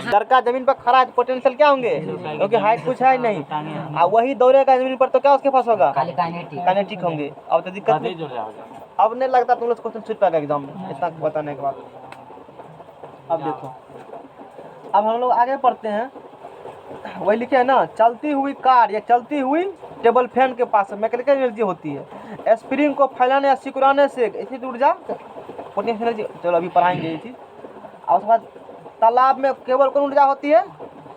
लड़का जमीन पर खड़ा है तो पोटेंशियल क्या होंगे, क्योंकि हाइट कुछ है नहीं, वही दौड़ेगा जमीन पर तो क्या उसके पास होगा, काइनेटिक होंगे। अब तो दिक्कत नहीं, अब नहीं लगता तुम लोग क्वेश्चन छूट पाएगा एग्जाम में इतना बताने के बाद। अब देखो, अब हम लोग आगे पढ़ते हैं, वही लिखे है ना, चलती हुई कार या चलती हुई टेबल फैन के पास मैकेनिकल एनर्जी होती है, स्प्रिंग को फैलाने या सिकुड़ाने से इसी ऊर्जा पोटेंशियल एनर्जी। चलो अभी पढ़ाएंगे ये चीज। और उसके बाद तालाब में केवल कौन ऊर्जा होती है,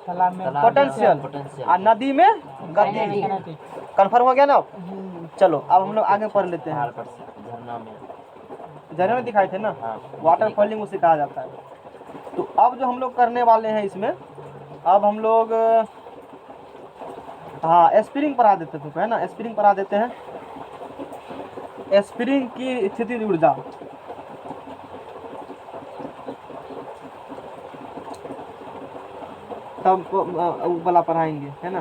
पोटेंशियल, और नदी में गति। कंफर्म हो गया ना। चलो अब हम लोग आगे पढ़ लेते हैं। झरने में दिखाए थे ना, वाटर फॉलिंग उसे कहा जाता है। तो अब जो हम लोग करने वाले हैं इसमें, अब हम लोग हाँ स्प्रिंग पढ़ा देते थे है ना, स्प्रिंग पढ़ा देते हैं। स्प्रिंग की स्थिति ऊर्जा, तब वाला पढ़ाएंगे है ना।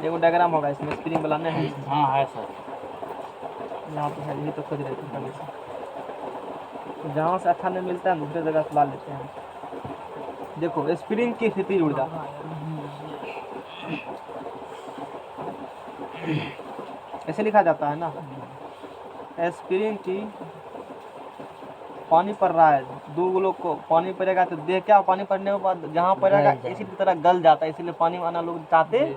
देखो डायग्राम होगा इसमें, स्प्रिंग वाला नहीं है। हाँ है सर, यहाँ पे है, यही तो खोज रहे थे कभी से। जहाँ से अच्छा नहीं मिलता है दूसरे जगह से ला लेते हैं। देखो स्प्रिंग की स्थिति ऊर्जा, ऐसे लिखा जाता है ना, स्प्रिंग की, पानी पड़ रहा है, दो लोग को पानी पड़ेगा तो देख क्या, पानी पड़ने के बाद जहाँ पड़ेगा इसी तरह गल जाता है, इसीलिए पानी आना लोग चाहते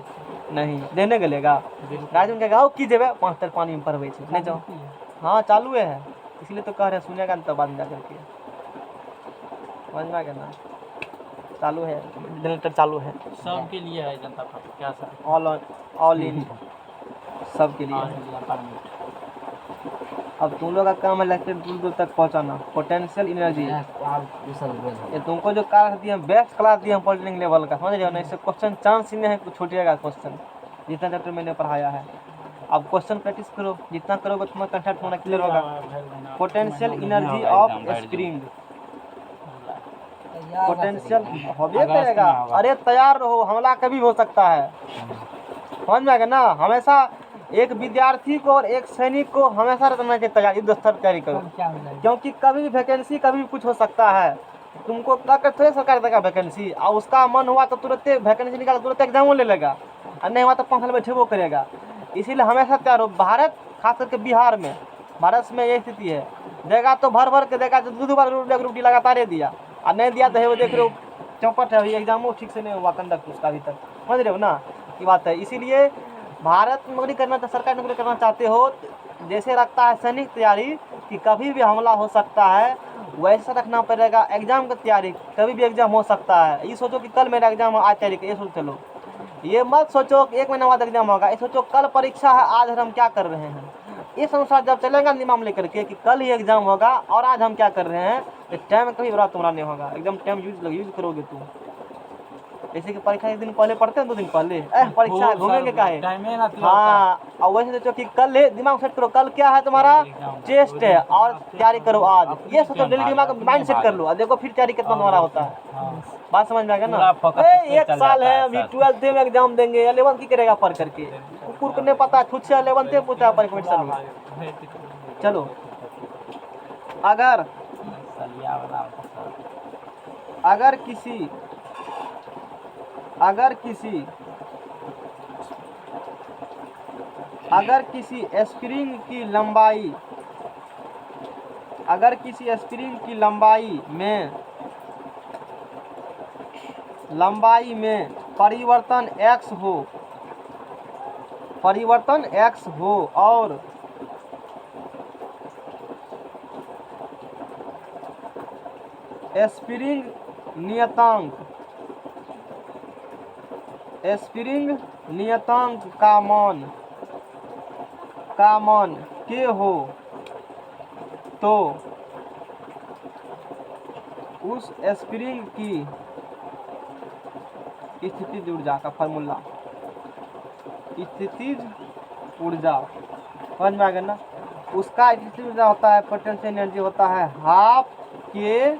नहीं, देने गलेगा राजन कहेगा की जेबे 5 तर पानी में पड़वे नहीं जाओ। हाँ चालू है, इसलिए तो कह रहे हैं, सुनेगा ना तब बाद में जा करके समझ में आ गया ना। चालू है, जनरेटर चालू है, सबके लिए है जनता पार्टी क्या सर, ऑल इन सबके लिए है। अब तुम लोग का काम है इलेक्ट्रिक दूर दूर तक पहुंचाना, पोटेंशियल एनर्जी। ये तुमको जो क्लास दिए हैं बेस्ट क्लास दिए हैं पॉलिटिंग लेवल का, समझ रहे हो ना। इससे क्वेश्चन चांस ही नहीं है कुछ छूटेगा क्वेश्चन, जितना चैप्टर मैंने पढ़ाया है। अब क्वेश्चन प्रैक्टिस करो, जितना करोगे तुम्हारा कंसेप्ट होना क्लियर होगा। Potential energy of spring, potential होबे करेगा। अरे तैयार रहो, हमला कभी हो सकता है, समझ में आ गया ना। हमेशा एक विद्यार्थी को और एक सैनिक को हमेशा रहना चाहिए तैयार, युद्ध स्तर तैयारी करो, क्योंकि कभी भी वैकेंसी कभी भी कुछ हो सकता है। तुमको कर थोड़े सरकार देगा वैकेंसी, और उसका मन हुआ तो तुरंत वैकेंसी निकाल तुरंत एग्जाम ले लेगा, और नहीं हुआ तो 5 साल बैठे वो करेगा। इसीलिए हमेशा तैयार हो। भारत खास करके बिहार में, भारत में ये स्थिति है, देगा तो भर भर के देगा, तो 2 बार ग्रुप डी लगातार दिया, और नहीं दिया तो वो देख रहे हो चौपट है, एग्जाम ठीक से नहीं हुआ कंडक्ट उसका अभी तक, समझ रहे हो ना ये बात है। इसीलिए भारत में नौकरी करना, सरकारी नौकरी करना चाहते हो, जैसे रखता है सैनिक तैयारी कि कभी भी हमला हो सकता है, वैसा रखना पड़ेगा एग्जाम की तैयारी, कभी भी एग्जाम हो सकता है। ये सोचो कि कल मेरा एग्जाम आज तैयारी, ये सोच चलो, ये मत सोचो कि 1 महीना बाद एग्जाम होगा, ये सोचो कल परीक्षा है, आज हम क्या कर रहे हैं। इस अनुसार जब चलेगा दिमाग लेकर के कि कल ही एग्जाम होगा और आज हम क्या कर रहे हैं, तो टाइम कभी बर्बाद तुम्हारा नहीं होगा, एकदम टाइम यूज करोगे तुम। जैसे कि परीक्षा 1 दिन पहले पढ़ते हैं, 2 दिन पहले परीक्षा घूमेंगे का है। हाँ, और वैसे सोचो कि कल दिमाग सेट करो, कल क्या है तुम्हारा टेस्ट है, और तैयारी करो आज, ये सोचो डेली दिमाग माइंड सेट कर लो, और देखो फिर तैयारी कितना तुम्हारा होता है। बात समझ में आ गया ना। 1 साल है अभी, 12th में एग्जाम देंगे, 11th की करेगा पढ़ करके, कुकुर को नहीं पता है, खुद से 11th पूछता है परीक्षा में। चलो अगर किसी स्प्रिंग की लंबाई, अगर किसी स्प्रिंग की लंबाई में परिवर्तन x हो और स्प्रिंग नियतांक का मान k हो, तो उस स्प्रिंग की स्थितिज ऊर्जा का फार्मूला, स्थितिज ऊर्जा समझ में आ गया ना। उसका स्थितिज ऊर्जा होता है, पोटेंशियल एनर्जी होता है ½ k²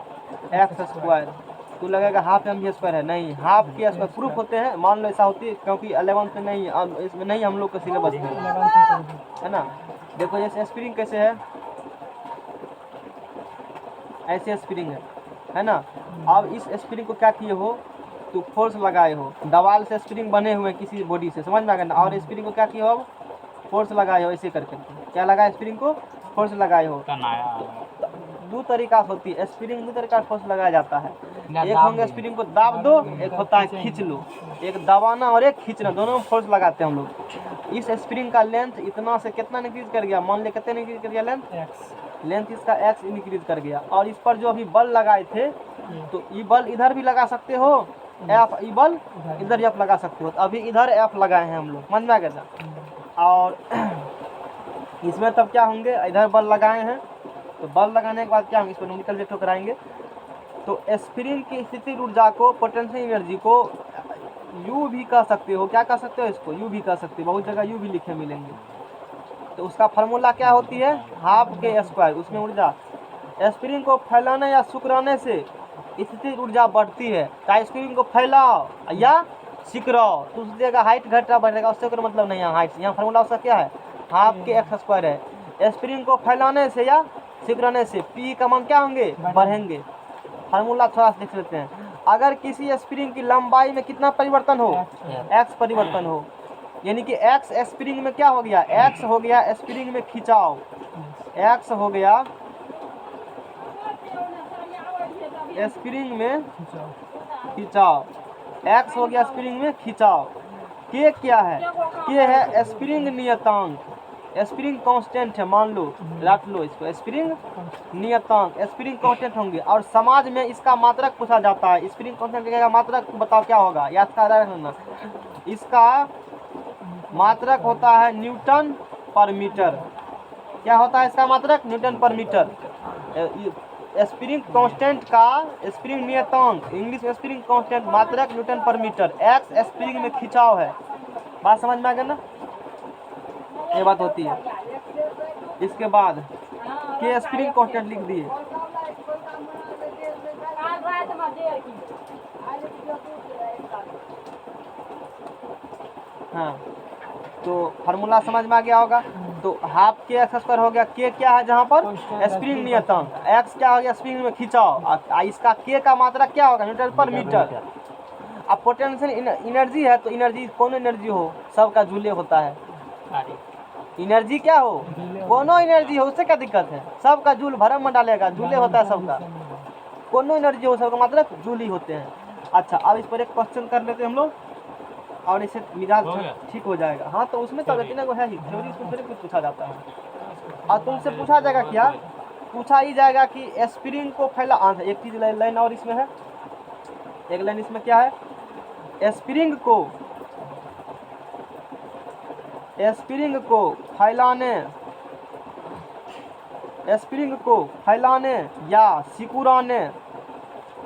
तो लगेगा ½ mv² है, नहीं ½ k² प्रूफ होते हैं, मान लो ऐसा होती है, क्योंकि 11th में नहीं, इसमें नहीं हम लोग के सिलेबस में है ना। देखो जैसे स्प्रिंग कैसे है, ऐसे स्प्रिंग है ना। अब इस स्प्रिंग को क्या किए हो, तो फोर्स लगाए हो, दवाल से स्प्रिंग बने हुए हैं किसी बॉडी से, समझ में आ गया ना। और स्प्रिंग को क्या किए हो, अब फोर्स लगाए हो ऐसे करके, क्या लगाए स्प्रिंग को फोर्स लगाए हो। दो तरीका से होती है स्प्रिंग, दो तरीका से फोर्स लगाया जाता है। एक होंगे स्प्रिंग को दाब दो, एक होता है खींच लो। एक दबाना और एक खींचना, दोनों में फोर्स लगाते हैं हम लोग। इस स्प्रिंग का लेंथ इतना से कितना इंक्रीज कर गया, मान लिया कितने इंक्रीज कर गया लेंथ इसका x इंक्रीज कर गया। और इस पर जो अभी बल लगाए थे, तो ये बल इधर भी लगा सकते हो F, ये बल इधर F लगा सकते हो। तो अभी इधर F लगाए हैं हम लोग, समझ में आ गया था। और इसमें तब क्या होंगे, इधर बल लगाए हैं, तो बल लगाने के बाद क्या होंगे, इसको न्यूमेरिकल से ठोकराएंगे। तो स्प्रिंग की स्थिति ऊर्जा को, पोटेंशियल एनर्जी को यू भी कह सकते हो, क्या कह सकते हो इसको, यू भी कह सकते हो, बहुत जगह यू भी लिखे मिलेंगे। तो उसका फार्मूला क्या होती है, हाफ के स्क्वायर। उसमें ऊर्जा स्प्रिंग को फैलाने या सिकुड़ाने से स्थिति ऊर्जा बढ़ती है। चाहे स्प्रिंग को फैलाओ या सिकुड़ाओ तो उसकी जगह हाइट घटा बढ़ेगा, उससे कोई मतलब नहीं है हाइट। यहाँ फार्मूला उसका क्या है, हाफ के एक्स स्क्वायर है। स्प्रिंग को फैलाने से या सिकुड़ाने से पी का मान क्या होंगे, बढ़ेंगे। फार्मूला थोड़ा सा देख लेते हैं। अगर किसी स्प्रिंग की लंबाई में कितना परिवर्तन हो, एक्स परिवर्तन हो, यानी कि एक्स स्प्रिंग में क्या हो गया, एक्स हो गया स्प्रिंग में खिंचाव, एक्स हो गया स्प्रिंग में खिंचाव, एक्स हो गया स्प्रिंग में खिंचाव। के क्या है, के है स्प्रिंग नियतांक, स्प्रिंग कांस्टेंट है, मान लो रट लो इसको, स्प्रिंग नियतांक, स्प्रिंग कांस्टेंट होंगे। और समाज में इसका मात्रक पूछा जाता है, स्प्रिंग कांस्टेंट का मात्रक बताओ क्या होगा, या इसका मात्रक होता है न्यूटन पर मीटर। क्या होता है इसका मात्रक, न्यूटन पर मीटर। स्प्रिंग कांस्टेंट का, स्प्रिंग नियतांक इंग्लिश में स्प्रिंग कांस्टेंट, मात्रक न्यूटन पर मीटर। एक्स स्प्रिंग में खिंचाव है, बात समझ में आ गया ना, ये बात होती है। इसके बाद के स्प्रिंग कांस्टेंट लिख दिए। हाँ, तो फार्मूला समझ में आ गया होगा। तो हाफ के एक्स स्क्वायर हो गया, के क्या है जहाँ पर स्प्रिंग नियतांक, एक्स क्या हो गया स्प्रिंग में खिंचाव, इसका के का मात्रा क्या होगा, न्यूटन पर मीटर। अब पोटेंशियल एनर्जी है, तो एनर्जी कौन एनर्जी हो, सबका जूले होता है। एनर्जी क्या हो, कोनो एनर्जी हो, उससे क्या दिक्कत है, सबका जूल भरम में डालेगा, जूले होता है सबका, कोनो एनर्जी हो सबका मतलब जूल ही होते हैं। अच्छा, अब इस पर एक क्वेश्चन कर लेते हैं हम लोग, और इससे मिजाज ठीक हो जाएगा। हाँ, तो उसमें तो इतना को है ही, थ्योरी इसमें फिर कुछ पूछा जाता है। और तुमसे पूछा जाएगा क्या, पूछा ही जाएगा कि स्प्रिंग को फैला, एक चीज लाइन और इसमें है, एक लाइन इसमें क्या है, स्प्रिंग को फैलाने या सिकुड़ाने।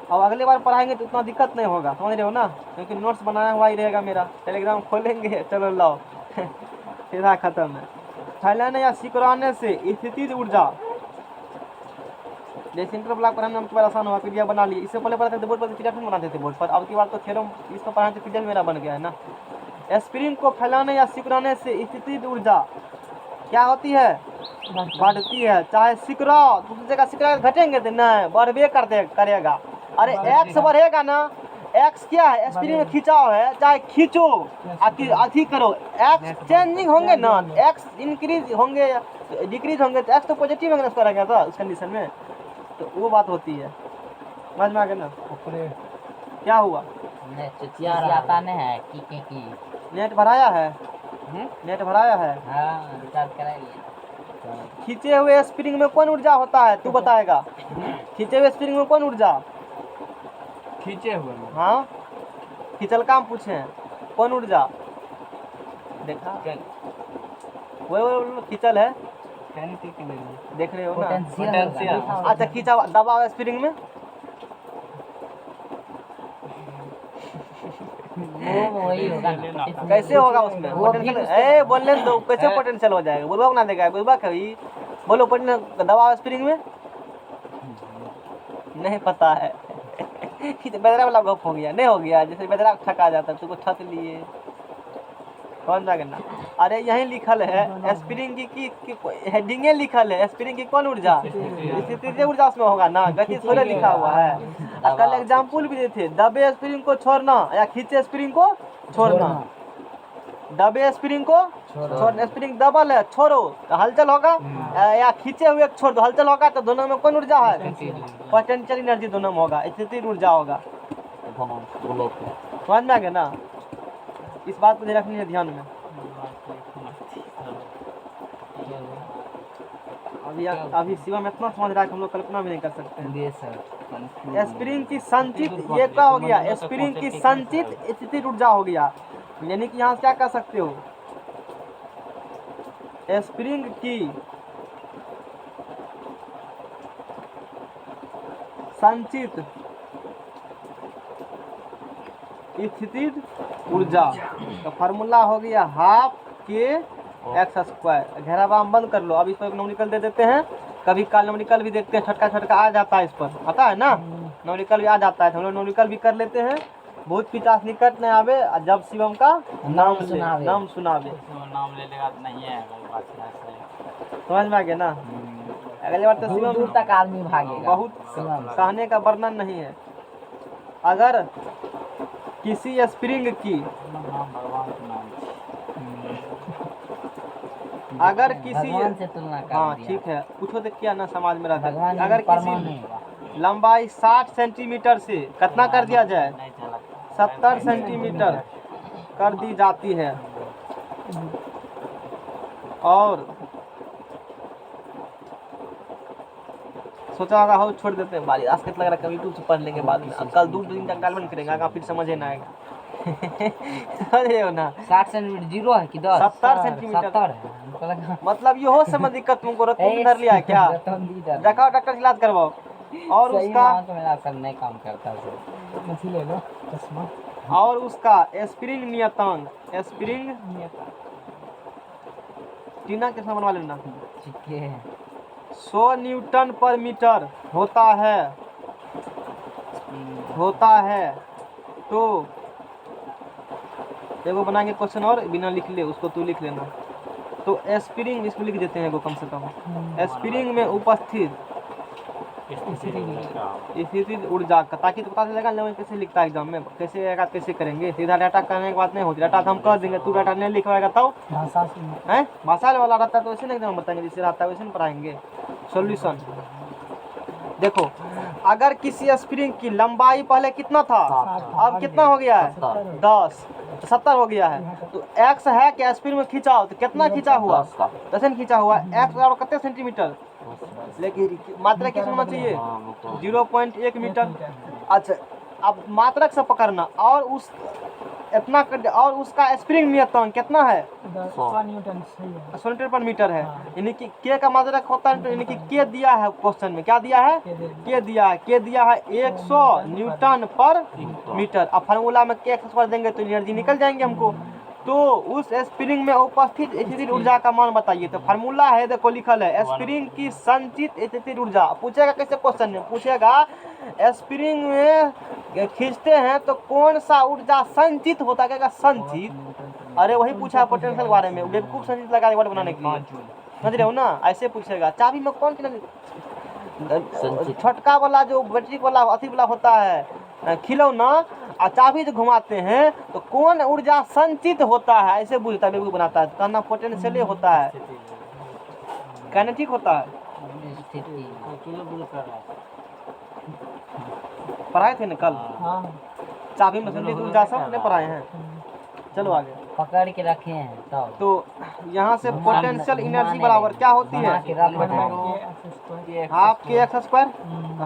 अब अगले बार पढ़ाएंगे तो उतना दिक्कत नहीं होगा, समझ रहे हो ना, क्योंकि नोट्स बनाया हुआ ही रहेगा मेरा, टेलीग्राम खोलेंगे, चलो लाओ सीधा खत्म है। फैलाने या सिकुड़ाने से स्थितिज ऊर्जा, जैसे इंटर ब्लॉक पढ़ाने में बार आसान हुआ, पीडीएफ बना लिए। इससे पहले पढ़ते थे बोर्ड पर, पीडीएफ नहीं बनाते थे बोर्ड पर, अब की बार तो थ्योरम इसको पढ़ाने से पीडीएफ मेरा बन गया है ना। स्प्रिंग को फैलाने या सिकुड़ाने से स्थितिज ऊर्जा क्या होती है, बढ़ती है। चाहे सिकुड़ाओ, दूसरी जगह सिकुड़ा घटेंगे तो नहीं, बढ़बे करेगा। अरे एक्स बढ़ेगा ना, एक्स क्या है स्प्रिंग में खिंचाव है, चाहे खींचो अथी करो, एक्स चेंजिंग होंगे ना, एक्स इंक्रीज होंगे डिक्रीज होंगे, तो एक्स तो पॉजिटिव होंगे उसका रहेगा था उस कंडीशन में, तो वो बात होती है, समझ में आ गया ना। क्या हुआ, आता नहीं है की नेट भराया है, नेट भराया है, हाँ रिचार्ज करा लिया। खींचे हुए स्प्रिंग में कौन ऊर्जा होता है, तू बताएगा, खींचे हुए स्प्रिंग में कौन ऊर्जा, खींचे हुए, हाँ खिंचल काम पूछे हैं, कौन ऊर्जा देखा, वो खिंचल है, देख रहे हो ना, पोटेंशियल। अच्छा खींचा दबाव स्प्रिंग में, वो वही होगा ना, कैसे होगा उसमें पोटेंशियल, ए बोलने दो, कैसे पोटेंशियल हो जाएगा, बुलबा ना देगा, बुलबा कभी बोलो पोटेंशियल दबाव स्प्रिंग में, नहीं पता है बेदरा वाला गप हो गया, नहीं हो गया, जैसे बेदरा ठका जाता है, तुमको ठक लिए, समझ में आ गया ना। अरे यहीं लिखल है स्प्रिंग की हेडिंगे लिखल है, स्प्रिंग की कौन ऊर्जा, स्थितिज ऊर्जा उसमें होगा ना, गति थोड़े लिखा हुआ है। कल एग्जाम्पल भी दिए थे, दबे स्प्रिंग को छोड़ना या खींचे स्प्रिंग को छोड़ना। दबे स्प्रिंग को छोड़ना, स्प्रिंग डबल है, छोड़ो तो हलचल होगा, या खींचे हुए छोड़ दो हलचल होगा। तो दोनों में कौन ऊर्जा है, पोटेंशियल एनर्जी दोनों में होगा, स्थितिज ऊर्जा होगा। समझ में आ गया ना, इस बात को रखनी है ध्यान में। अभी शिवम इतना समझ रहा है कि हम लोग कल्पना भी नहीं कर सकते हैं। स्प्रिंग की संचित, ये क्या हो गया, स्प्रिंग की संचित स्थितिज ऊर्जा हो गया। यानी कि यहाँ से क्या कर सकते हो, स्प्रिंग की संचित स्थितिज ऊर्जा का फार्मूला हो गया हाफ के एक्स स्क्वायर। घेरावा हम बंद कर लो। अब इस पर न्यूमेरिकल दे देते हैं, कभी काल न्यूमेरिकल भी देखते हैं, छोटका छोटका आ जाता है, इस पर आता है ना न्यूमेरिकल भी आ जाता है। तो हम लोग न्यूमेरिकल भी कर लेते हैं, बहुत पिचास निकट नहीं आवे, जब शिवम का नाम सुनावे नाम ले लेगा तो नहीं है बात है। समझ में आ गया ना। अगली बार तो शिवम दूर तक आदमी भागेगा, बहुत कहने का वर्णन नहीं है। अगर किसी स्प्रिंग की, भगवान के नाम अगर किसी, भगवान से तुलना कर हाँ दिया। ठीक है, पूछो तो क्या ना समाज में रहता है। भगवान अगर परमाणु किसी नहीं होगा। लंबाई 60 सेंटीमीटर से कितना कर दिया जाए, नहीं चला 70 सेंटीमीटर कर दी जाती है, और सोचा होगा हो छोड़ देते हैं बारी, आज लग रहा है कभी यूट्यूब से पढ़ लेंगे बाद में, कल 2 दिन तक डालमन करेंगे, आगे फिर समझ ना आएगा। समझ रहे हो ना, 60 सेंटीमीटर जीरो है कि 10, 70 सेंटीमीटर 70 है, हमको लगा मतलब ये हो समझ दिक्कत तुमको, तुम डर लिया है क्या, दिखाओ डॉक्टर से इलाज करवाओ। और सही उसका मानो तो मेरा सर नहीं काम करता है। मछली ले लो चश्मा। और उसका स्प्रिंग नियतांक, स्प्रिंग टीना कितना बनवा लेना, ठीक है 100 न्यूटन पर मीटर होता है। तो एगो बनाएंगे क्वेश्चन और बिना लिख ले, उसको तू लिख लेना। तो स्प्रिंग इसमें लिख देते हैं एगो कम से कम, स्प्रिंग में उपस्थित स्थितिज ऊर्जा का, ताकि तो पता चलेगा ना कैसे लिखता है एग्जाम में, कैसे आएगा कैसे करेंगे। सीधा डाटा करने की बात नहीं होती, डाटा तो हम कर देंगे, तू डाटा नहीं लिखवाएगा तब है, भाषा वाला रहता है तो वैसे नहीं एग्जाम बताएंगे, जैसे रहता है वैसे नहीं पढ़ाएंगे। सॉल्यूशन देखो, अगर किसी स्प्रिंग की लंबाई पहले कितना था, अब कितना हो गया है 10, 70 हो गया है। तो एक्स है कि स्प्रिंग में खींचा, तो कितना खींचा हुआ, 10 खींचा हुआ। एक्स और कितने सेंटीमीटर, लेकिन मात्रा कितना होना चाहिए 0.1 मीटर। अच्छा अब मात्रक से पकड़ना, और उस इतना और उसका स्प्रिंग नियतांक कितना है 100 न्यूटन पर मीटर है। यानी कि के का मात्रक होता है, यानी कि के दिया है क्वेश्चन में, क्या दिया है, के दिया है 100 न्यूटन पर मीटर। अब फार्मूला में के एक्स पर देंगे तो एनर्जी निकल जाएंगे हमको। तो उस स्प्रिंग में उपस्थित स्थितिज ऊर्जा का मान बताइए। तो फार्मूला है, देखो लिखल है स्प्रिंग की संचित स्थितिज ऊर्जा। पूछेगा कैसे क्वेश्चन में, पूछेगा स्प्रिंग में खींचते हैं तो कौन सा ऊर्जा संचित होता है, क्या संचित। अरे वही पूछा है पोटेंशियल बारे में, बेवकूफ संचित लगा वर्ड बनाने के लिए, समझ रहे हो ना। ऐसे पूछेगा चाबी में कौन छोटका वाला जो बैटरी वाला अथी वाला होता है खिलौना, और चाबी जो घुमाते हैं तो कौन ऊर्जा संचित होता है, ऐसे पूछता है, बेवकूफ बनाता है। कहना पोटेंशियल होता है, कहना ठीक होता है। पढ़ाए थे ना कल, चाबी में संचित ऊर्जा सब नहीं पढ़ाए हैं। चलो आगे पकड़ के रखे हैं तब। तो यहाँ से पोटेंशियल एनर्जी बराबर क्या होती है, हाफ के एक्स स्क्वायर,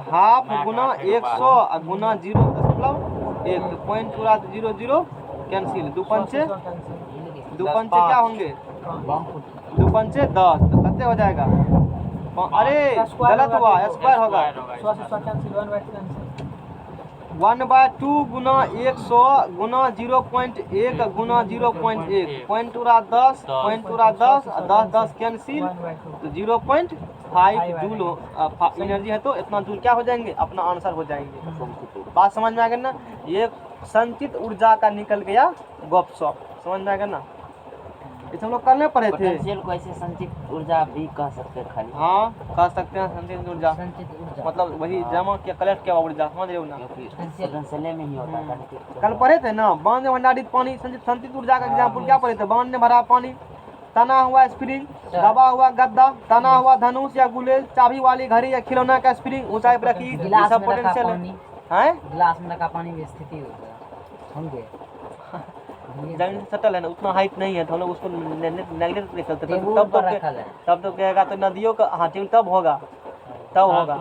हाफ गुना 100 गुना 0.1, पॉइंट पूरा 0 0 कैंसिल, 2 पंचे क्या होंगे, 2 पंचे 10, तो कितने हो जाएगा, अरे गलत हुआ, स्क्वायर होगा 1/2 गुना 100 गुना 0.1 गुना 0.1, पॉइंट पूरा 10, पॉइंट पूरा 10 10 कैंसिल, तो 0.5 जूल एनर्जी है। तो इतना जूल क्या हो जाएंगे, अपना आंसर हो जाएंगे। बात समझ में आ गया ना, ये संचित ऊर्जा का निकल गया गपशप, समझ में आ गया ना। इसे हम लोग करने पड़े थे। पोटेंशियल को ऐसे संचित ऊर्जा भी कह सकते हैं खाली। हाँ कह सकते हैं संचित ऊर्जा, संचित ऊर्जा मतलब वही जमा किया कलेक्ट किया हुआ ऊर्जा, समझ रहे हो ना। क्योंकि पोटेंशियल में ही होता है। कल पढ़े थे ना, बांध में भंडारित पानी संचित ऊर्जा का एग्जाम्पल क्या पढ़े थे? बांध में भरा पानी, तना हुआ स्प्रिंग, दबा हुआ गद्दा, तना हुआ धनुष या गुलेल, चाबी वाली घड़ी या खिलौना का स्प्रिंग, ऊंचाई पर रखी, ये गिलास सब में रखा पोटेंशियल पानी, है। गिलास में रखा पानी की स्थिति होंगे जमीन से सटल है ना, उतना हाइट नहीं है तो हम लोग उसको नेगलेक्ट नहीं करते, टेबल तब पर रखा है। तब तो कहेगा तो नदियों का, हाँ टेबल तब होगा, तब होगा।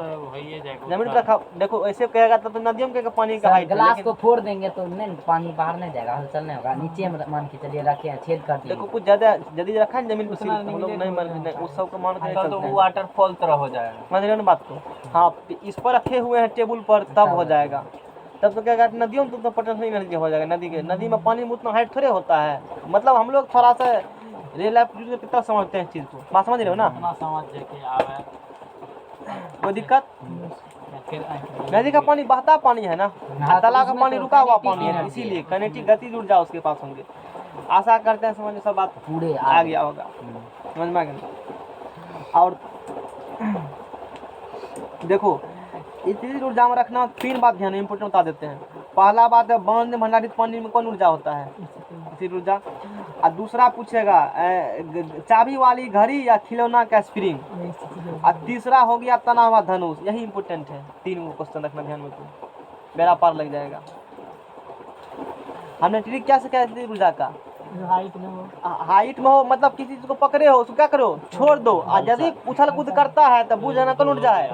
जमीन पर रखा, देखो ऐसे कहेगा तब तो नदियों के पानी का हाइट है, गिलास लेकिन को फोड़ देंगे तो नहीं पानी बाहर नहीं जाएगा, हलचल नहीं होगा। नीचे में मान के चलिए रखे हैं, छेद कर दिए। देखो कुछ ज्यादा जल्दी रखा है जमीन पर सिर्फ, हम लोग नहीं मान नहीं, उस सब को मान के नहीं तो चलते हैं। वाटरफॉल तरह हो जाएगा। समझ रहे हो ना बात को? हाँ इस पर रखे हुए हैं टेबल पर, तब हो जाएगा। तब तो क्या कहते नदियों में तो पोटेंशियल एनर्जी हो जाएगा। नदी में पानी में उतना हाइट थोड़े होता है, मतलब हम लोग थोड़ा सा रियल लाइफ कितना समझते हैं इस चीज़ को, बात समझ रहे हो ना? अपना समझ के आवे कोई दिक्कत? फिर नदी का पानी बहता पानी है ना, हाँ, तालाब का उसमें पानी तो रुका हुआ kinetic पानी है, energy इसीलिए है। कनेक्टिव गति ऊर्जा उसके पास होंगे। आशा करते हैं समझ में सब बात पूरे आ गया होगा, समझ में आ गया। और देखो इतनी ऊर्जा में रखना, 3 बात ध्यान इंपोर्टेंट बता देते हैं। पहला बात है बांध में भंडारित पानी में कौन ऊर्जा होता है? स्थिर ऊर्जा। और दूसरा पूछेगा चाबी वाली घड़ी या खिलौना का स्प्रिंग। और तीसरा हो गया तना हुआ धनुष। यही इंपोर्टेंट है, 3 क्वेश्चन रखना ध्यान में, तो मेरा पार लग जाएगा। हमने ट्रिक क्या सिखाया स्थिर ऊर्जा का? हाइट में हो मतलब किसी चीज को पकड़े हो उसको क्या करो, छोड़ दो। और यदि उछल कूद करता है तो बुझ जाना कौन ऊर्जा है।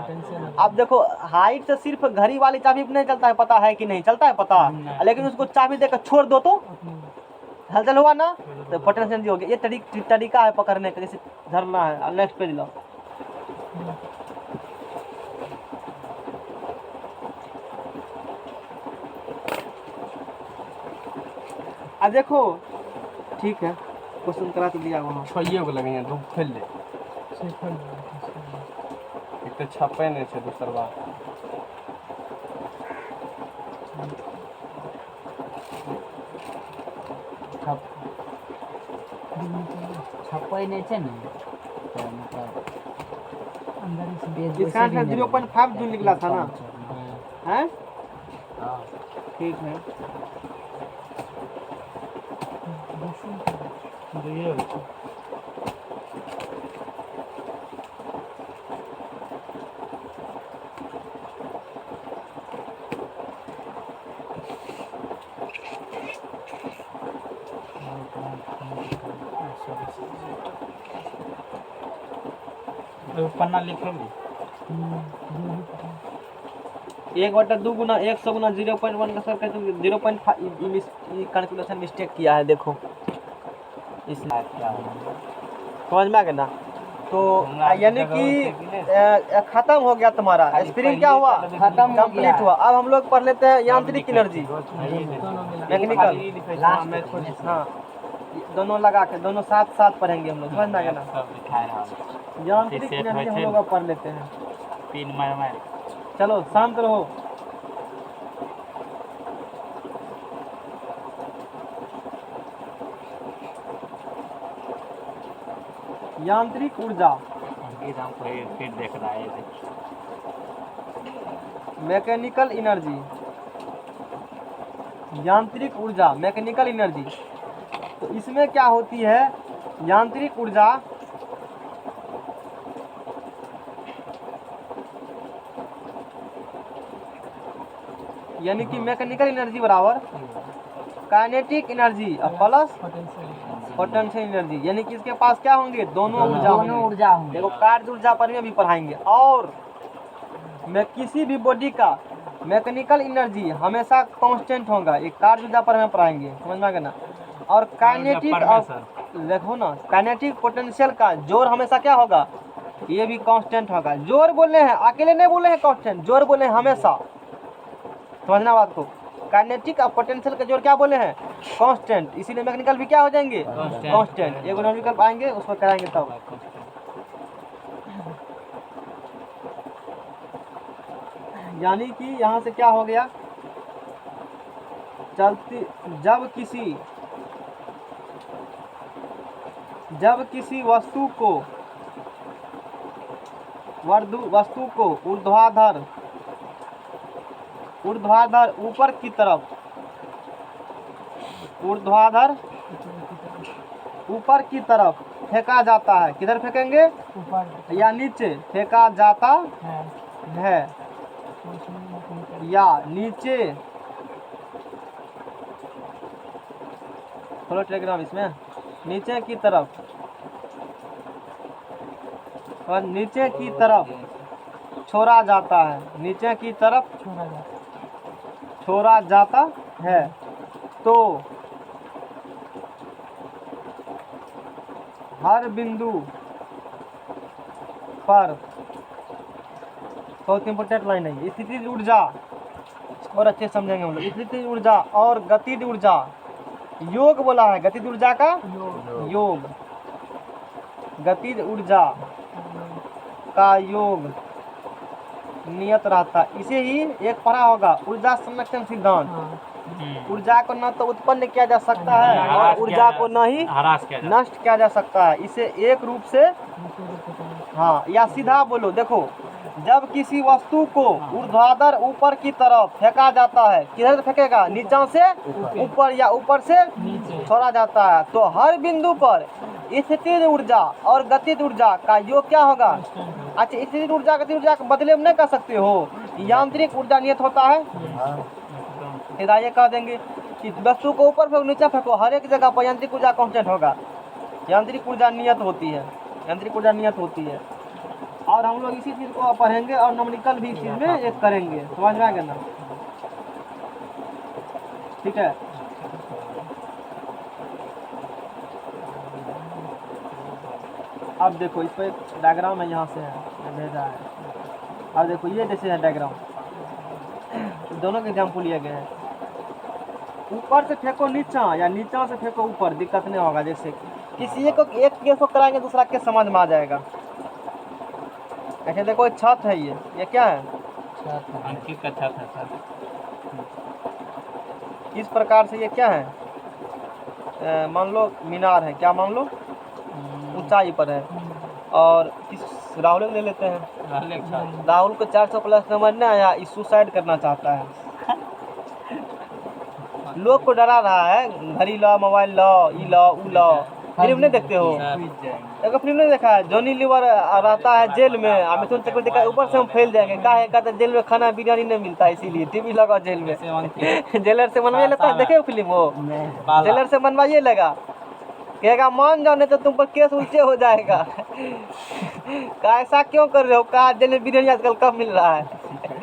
अब देखो हाइट से सिर्फ घड़ी वाली चाबी नहीं चलता है, पता है कि नहीं चलता है पता, लेकिन उसको चाबी देकर छोड़ दो तो हलचल हुआ ना, तो पोटेंशियल हो गया। ये तरीका है पकड़ने का, जैसे धरना है। नेक्स्ट पेज लो। अब देखो ठीक है, क्वेश्चन करा तो दिया वहाँ। छइए को लगे धूप खोल ले, एक तो छपे नहीं छे, दूसर बात छप्पै नहीं छे ने, तो मतलब इसका आंसर 0.5 जूल निकला था ना, हैं? ठीक है। पन्ना लिखेंगे 1/2 गुना 100 गुना 0.1 का सर कहते 0.5 कैलकुलेशन मिस्टेक किया है, देखो इसलिए समझ में आ गया ना। तो यानी कि खत्म हो गया तुम्हारा स्प्रिंग, क्या हुआ? खत्म हो कंप्लीट गया। हुआ। अब हम लोग पढ़ लेते हैं यांत्रिक एनर्जी, मैकेनिकल। हाँ दोनों लगा के, दोनों साथ साथ पढ़ेंगे हम लोग, समझ में आ गया ना। सब दिखाए रहा यांत्रिक सेट एनर्जी हम होय लोग अब पढ़ लेते हैं। पिन मार चलो शांत रहो। यांत्रिक ऊर्जा, हमको फिर देख रहा है। मैकेनिकल एनर्जी, यांत्रिक ऊर्जा, मैकेनिकल एनर्जी। तो इसमें क्या होती है यांत्रिक ऊर्जा? यानी कि मैकेनिकल एनर्जी बराबर काइनेटिक एनर्जी और प्लस पोटेंशियल एनर्जी। यानी कि इसके पास क्या होंगे? दोनों ऊर्जा दोनों होंगे। ऊर्जा होंगे। देखो कार्य ऊर्जा पर में भी पढ़ाएंगे। और मैं किसी भी बॉडी का मैकेनिकल एनर्जी हमेशा कांस्टेंट होगा, एक कार्य ऊर्जा पर में पढ़ाएंगे, समझ में आ गया ना। और काइनेटिक देखो ना, काइनेटिक पोटेंशियल का जोर हमेशा क्या होगा? ये भी कांस्टेंट होगा। जोर बोले हैं, अकेले नहीं बोले हैं कांस्टेंट, जोर बोले हैं हमेशा, समझना बात को। काइनेटिक और पोटेंशियल का जोर क्या बोले हैं? कांस्टेंट। इसीलिए मैकेनिकल भी क्या हो जाएंगे? कांस्टेंट। एक नॉन विकल्प आएंगे उसको कराएंगे तब। यानी कि यहाँ से क्या हो गया? जब किसी जब किसी वस्तु को ऊर्ध्वाधर ऊपर की तरफ फेंका जाता है, किधर फेंकेंगे? ऊपर या नीचे फेंका जाता है, या नीचे, थोड़ा टेलीग्राम इसमें, नीचे की तरफ, और नीचे की तरफ छोड़ा जाता है, नीचे की तरफ छोड़ा जाता छोड़ा जाता है, तो हर बिंदु पर, बहुत इंपोर्टेंट लाइन है, स्थितिज ऊर्जा, और अच्छे समझेंगे हम लोग। स्थितिज ऊर्जा और गतिज ऊर्जा, योग बोला है, गतिज ऊर्जा का योग, गतिज ऊर्जा का योग नियत रहता है। इसे ही एक पढ़ा होगा, ऊर्जा संरक्षण सिद्धांत। ऊर्जा को न तो उत्पन्न किया जा सकता है और ऊर्जा को न ही ह्रास किया जाता नष्ट किया जा सकता है। इसे एक रूप से, हाँ, या सीधा बोलो, देखो, जब किसी वस्तु को ऊर्ध्वाधर ऊपर की तरफ फेंका जाता है, किधर से फेंकेगा? नीचे से ऊपर या ऊपर से छोड़ा जाता है, तो हर बिंदु पर स्थितिज ऊर्जा और गतिज ऊर्जा का योग क्या होगा? अच्छा, स्थितिज ऊर्जा गतिज ऊर्जा के बदले में नहीं कर सकते हो, यांत्रिक ऊर्जा नियत होता है। सीधा ये कह देंगे कि वस्तु को ऊपर फेंको नीचे फेंको, हर एक जगह पर यांत्रिक ऊर्जा कांस्टेंट होगा, यांत्रिक ऊर्जा नियत होती है, यांत्रिक ऊर्जा नियत होती है। और हम लोग इसी चीज़ को पढ़ेंगे और न्यूमेरिकल भी इस चीज़ में एक करेंगे, समझ में आ गया ना? ठीक है, अब देखो इस पर डायग्राम है, यहाँ से है, मैं भेजा है। अब देखो ये जैसे है डायग्राम, दोनों के एग्जाम्पल लिए गए हैं। ऊपर से फेंको नीचा या नीचा से फेंको ऊपर, दिक्कत नहीं होगा। जैसे किसी एक केस को कराएंगे दूसरा केस समझ में आ जाएगा। ऐसे देखो छत है, ये क्या है? अंकित का छत है सर। इस प्रकार से ये क्या है? मान लो मीनार है, क्या मान लो? ऊंचाई पर है। और इस राहुल ले लेते हैं, राहुल को 400 प्लस नंबर नहीं आया, इस सुसाइड करना चाहता है। लोग को डरा रहा है, घड़ी लो, मोबाइल लो, ई लो, ऊ लो। फिल्म नहीं देखते हो? एक फिल्म नहीं देखा है, जॉनी लीवर रहता है जेल में, मिथुन चक्रवर्ती का, ऊपर से हम फैल जाएंगे, क्या है? कहते जेल में खाना बिरयानी नहीं मिलता, इसीलिए टीवी लगाओ जेल में। जेलर से मनवाइए लेता है, देखे फिल्म वो? जेलर से मनवाइए लगा, कहेगा मान जाओ नहीं तो तुम पर केस उल्टे हो जाएगा। का ऐसा क्यों कर रहे हो? कहा जेल में बिरयानी आजकल कम मिल रहा है।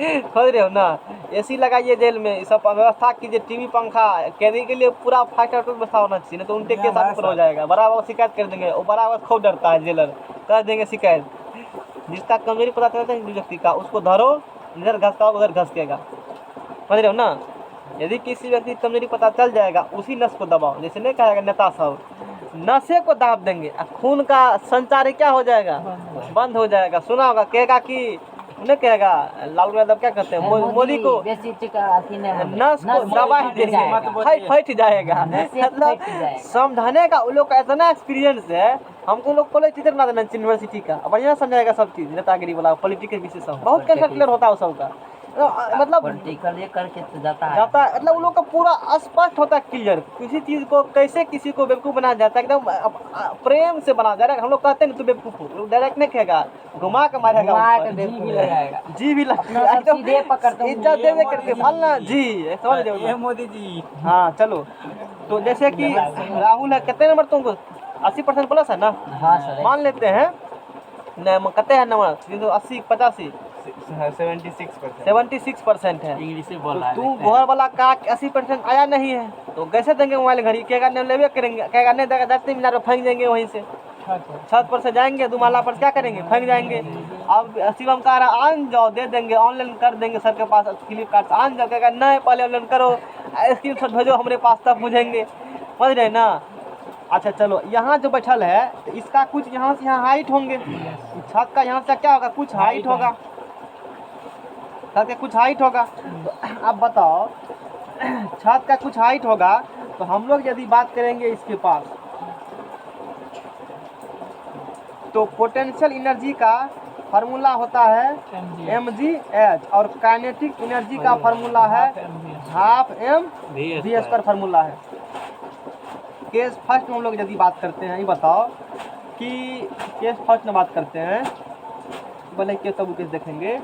समझ रहे हो ना? एसी लगाइए जेल में, सब व्यवस्था कीजिए, टीवी पंखा, कैदी के लिए पूरा फाइव स्टार व्यवस्था होना चाहिए, नहीं तो उनके केस आपको हो जाएगा। बराबर शिकायत कर देंगे, वो बराबर खूब डरता है जेलर, कर देंगे शिकायत। जिसका कमजोरी पता चलता है व्यक्ति का, उसको धरो, इधर घसकाओ उधर घसकेगा। समझ रहे हो ना? यदि किसी व्यक्ति की कमजोरी पता चल जाएगा, उसी नस को दबाओ। जैसे नहीं कहेगा नेता साहब, नशे को दाब देंगे, खून का संचार क्या हो जाएगा? बंद हो जाएगा। सुना होगा, कहेगा कि नहीं, कहेगा लालू यादव क्या कहते हैं, मोदी को नस को दबा ही देंगे, फट जाएगा। मतलब समझाने का उन लोग का इतना एक्सपीरियंस है, हमको लोग कॉलेज टीचर बना देना यूनिवर्सिटी का, बढ़िया समझाएगा सब चीज़, नेतागिरी वाला, पॉलिटिकल विषय सब बहुत क्लियर होता है सबका। मतलब ये करके तो जाता है, मतलब उन लोग का पूरा स्पष्ट होता है, क्लियर। किसी चीज को कैसे किसी को बेवकूफ बनाया जाता है, एकदम प्रेम से बना डायरेक्ट। हम लोग कहते हैं तू बेवकूफ हो, डायरेक्ट नहीं कहेगा, घुमा के मारेगा, जी भी लगेगा, सीधे पकड़ते हैं, इज्जत दे करके फलना जी, समझ रहे हो मोदी जी। हाँ चलो, तो जैसे कि राहुल है, कितने नंबर तुमको? 80% प्लस है ना? हाँ सर, मान लेते हैं कितने हैं नंबर? 80 85 76% है। इंग्लिश में बोल रहा तो है। तू घर वाला का 80% आया नहीं है, तो कैसे देंगे मोबाइल घड़ी? कहेगा नहीं लेवे करेंगे, कहेगा नहीं देगा, 10 मीनार पर फेंक देंगे, वहीं से छत पर से जाएंगे, दुमाला पर क्या करेंगे? फेंक जाएंगे। अब शिवम कह रहा आन जाओ, दे देंगे, ऑनलाइन कर देंगे सर के पास, फ्लिपकार्ट आन जाओ, कहेगा नहीं पहले ऑनलाइन करो, स्क्रीनशॉट भेजो हमारे पास, तब बुझेंगे। समझ रहे ना? अच्छा चलो, यहाँ जो बैठल है तो इसका कुछ यहाँ से यहाँ हाइट होंगे, छत का यहाँ से क्या होगा? कुछ हाइट होगा, छत का कुछ हाइट होगा। तो अब बताओ, छत का कुछ हाइट होगा, तो हम लोग यदि बात करेंगे इसके पास, तो पोटेंशियल एनर्जी का फार्मूला होता है mgh और काइनेटिक एनर्जी का फार्मूला है half m v square formula है। केस फर्स्ट में हम लोग यदि बात करते हैं, ये बताओ कि केस फर्स्ट में बात करते हैं, भले केस सब केस देखेंगे।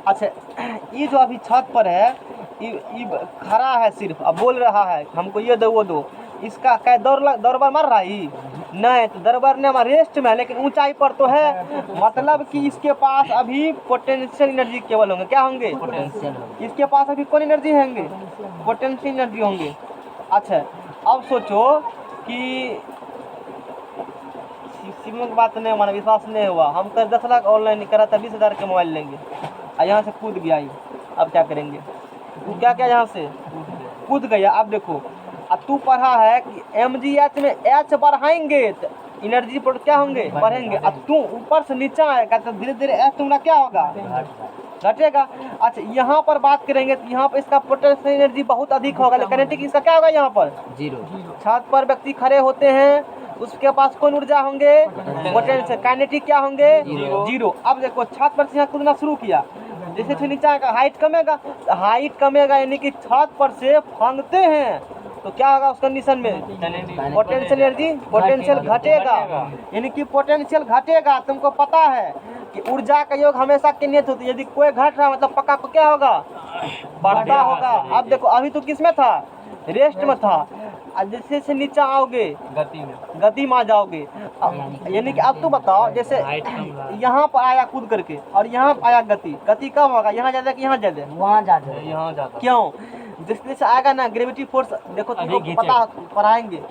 अच्छा, ये जो अभी छत पर है, ये खड़ा है सिर्फ, अब बोल रहा है हमको ये दो वो दो, इसका क्या दौड़ बार मार रहा है? नहीं, तो दरबार ने हमारा रेस्ट में है, लेकिन ऊंचाई पर तो है, मतलब कि इसके पास अभी पोटेंशियल एनर्जी केवल होंगे, क्या होंगे? पोटेंशियल इसके पास अभी कौन एनर्जी होंगे? पोटेंशियल एनर्जी होंगे। अच्छा, अब सोचो कि सिम की बात नहीं माना, विश्वास नहीं हुआ, हम कल 10 लाख ऑनलाइन करा था, 20,000 के मोबाइल लेंगे, और यहाँ से कूद गया ही, अब क्या करेंगे? तू क्या क्या यहाँ से कूद गया। अब देखो, अब तू पढ़ा है कि mgh में h बढ़ाएंगे तो एनर्जी पर क्या होंगे? बढ़ेंगे। अब तू ऊपर से नीचा आएगा तो धीरे धीरे h तुम्हारा क्या होगा? घटेगा। अच्छा, यहाँ पर बात करेंगे तो यहाँ पर इसका पोटेंशियल एनर्जी बहुत अधिक होगा, लेकिन काइनेटिक इसका क्या होगा? यहाँ पर 0। छत पर व्यक्ति खड़े होते हैं, उसके पास कौन ऊर्जा होंगे? पोटेंशियल। काइनेटिक क्या होंगे? 0। अब देखो, छत पर से यहाँ कूदना शुरू किया, जैसे से नीचे आएगा हाइट कमेगा, हाइट कमेगा यानी कि छत पर से फांगते हैं तो क्या होगा उस कंडीशन में? पोटेंशियल एनर्जी, पोटेंशियल घटेगा, यानी कि पोटेंशियल घटेगा। तुमको पता है कि ऊर्जा का योग हमेशा के नियत होती है, यदि कोई घट रहा मतलब पक्का को क्या होगा? बढ़ता होगा। अब देखो, अभी तो किस में था? रेस्ट में था, जैसे से नीचे आओगे गति में आ जाओगे। यानी कि अब तो बताओ, जैसे यहाँ पर आया कूद करके और यहाँ पर आया गति कब होगा? यहाँ ज्यादा कि यहाँ ज्यादा? वहाँ ज्यादा। यहाँ जाता क्यों? जैसे आएगा ना ग्रेविटी फोर्स, देखो तुमको पता पढ़ाएंगे,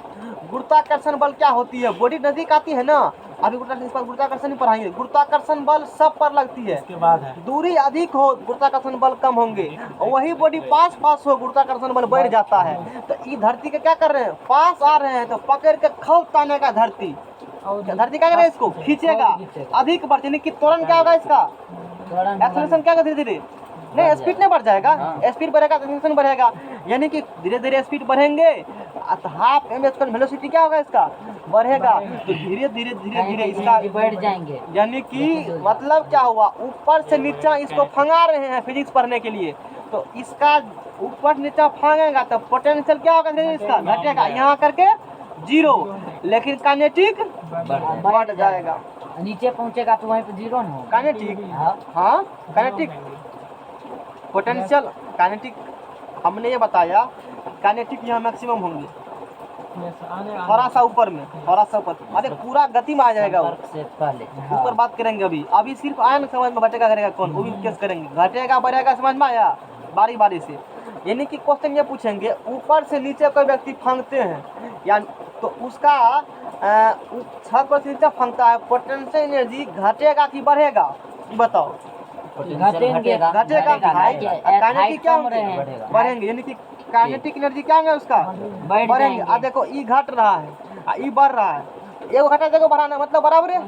गुरुत्वाकर्षण बल क्या होती है? बॉडी नजदीक आती है ना, अभी गुरुत्वाकर्षण ही पढ़ाएंगे। गुरुत्वाकर्षण बल सब पर लगती है, उसके बाद है दूरी अधिक हो गुरुत्वाकर्षण बल कम होंगे, और वही बॉडी पास हो गुरुत्वाकर्षण बल बढ़ जाता है। तो ये धरती के क्या कर रहे हैं? पास आ रहे हैं तो पकड़ के खौफ ताने का धरती क्या करे? इसको खींचेगा, अधिक बढ़, यानी कि त्वरण क्या होगा इसका? एक्सेलरेशन क्या होगा? धीरे धीरे नहीं, स्पीड नहीं बढ़ जाएगा, स्पीड बढ़ेगा तो एक्सेलरेशन बढ़ेगा, यानी कि धीरे धीरे स्पीड बढ़ेंगे तो हाफ m स्क्वायर वेलोसिटी क्या होगा इसका? बढ़ेगा। तो धीरे धीरे धीरे धीरे इसका बढ़ जाएंगे, यानी कि मतलब क्या हुआ? ऊपर से नीचा इसको फंगा रहे हैं फिजिक्स पढ़ने के लिए, तो इसका ऊपर नीचा फांगेगा तो पोटेंशियल क्या होगा? धीरे धीरे इसका घटेगा, यहाँ करके 0, लेकिन काइनेटिक बढ़ जाएगा। नीचे पहुँचेगा तो वहीं पे 0 ना होगा। काइनेटिक, हाँ काइनेटिक, पोटेंशियल काइनेटिक हमने ये बताया, काइनेटिक यहाँ मैक्सिमम होंगे, थोड़ा सा ऊपर में, थोड़ा सा ऊपर, अरे पूरा गति में आ जाएगा वो, से पहले ऊपर बात करेंगे। अभी सिर्फ आया ना समझ में, घटेगा करेगा कौन, वो भी केस करेंगे, घटेगा बढ़ेगा समझ में आया बारी बारी से। यानी कि क्वेश्चन ये पूछेंगे, ऊपर से नीचे कोई व्यक्ति फांगते हैं या तो उसका छत पर से नीचे फांगता है, पोटेंशियल एनर्जी घटेगा कि बढ़ेगा? बताओ। घटेगा, काइनेटिक क्या होंगे? बढ़ेंगे, यानी कि काइनेटिक एनर्जी क्या होंगे उसका? बढ़ेंगे। अब देखो, ई घट रहा है, ई बढ़ रहा है, एगो घटा देखो बढ़ाना मतलब बराबर है,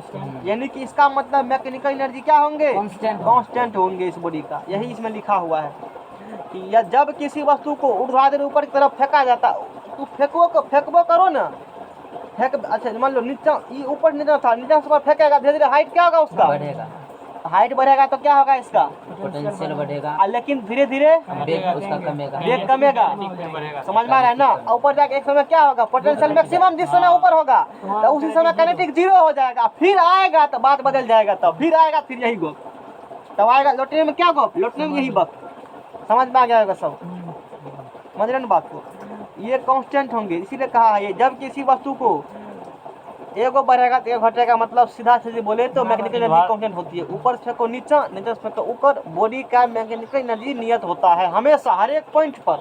यानी कि इसका मतलब मैकेनिकल एनर्जी क्या होंगे? कांस्टेंट होंगे इस बॉडी का। यही इसमें लिखा हुआ है कि या जब किसी वस्तु को ऊर्ध्वाधर ऊपर की तरफ फेंका जाता, तो फेंकबो करो ना, फेंक, अच्छा मान लो नीचा, ये ऊपर नीचा था, नीचा से ऊपर फेंकेगा, धीरे धीरे हाइट क्या होगा उसका? बढ़ेगा, हाइट बढ़ेगा तो क्या होगा इसका? पोटेंशियल बढ़ेगा, लेकिन धीरे धीरे वेग उसका कमेगा, वेग कमेगा, समझ में आ रहा है ना? ऊपर जाके एक समय क्या होगा? पोटेंशियल मैक्सिमम जिस समय ऊपर होगा तो उसी समय काइनेटिक 0 हो जाएगा, फिर आएगा तो बात बदल जाएगा, तब फिर आएगा, फिर यही गोप, तब आएगा लौटने में क्या गोप? लौटने में यही वक्त। समझ में आ गया होगा सब, समझ रहे ना बात को? ये कांस्टेंट होंगे, इसीलिए कहा है जब किसी वस्तु को एगो बढ़ेगा तो एगो घटेगा, मतलब सीधा सीधे बोले तो मैकेनिकल एनर्जी कांस्टेंट होती है। ऊपर से फेंको नीचा, नीचे से फेंको ऊपर, बॉडी का मैकेनिकल एनर्जी नियत होता है हमेशा हर एक पॉइंट पर।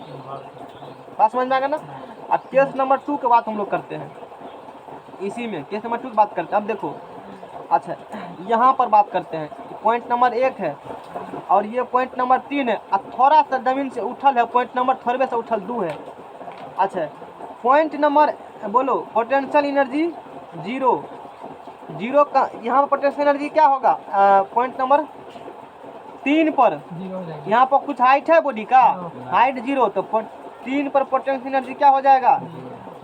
बात समझ में आ गया ना? अब केस नंबर 2 के बात हम लोग करते हैं, इसी में केस नंबर 2 की बात करते हैं। अब देखो, अच्छा यहाँ पर बात करते हैं, पॉइंट नंबर 1 है और ये पॉइंट नंबर 3 है, और थोड़ा सा जमीन से उठल है, पॉइंट नंबर थोड़े से उठल 2 है। अच्छा, पॉइंट नंबर बोलो, पोटेंशियल एनर्जी 0 का यहाँ पर पोटेंशियल एनर्जी क्या होगा? पॉइंट नंबर 3 पर यहाँ पर कुछ हाइट है बॉडी का, हाइट 0, तो 3 पर पोटेंशियल एनर्जी क्या हो जाएगा?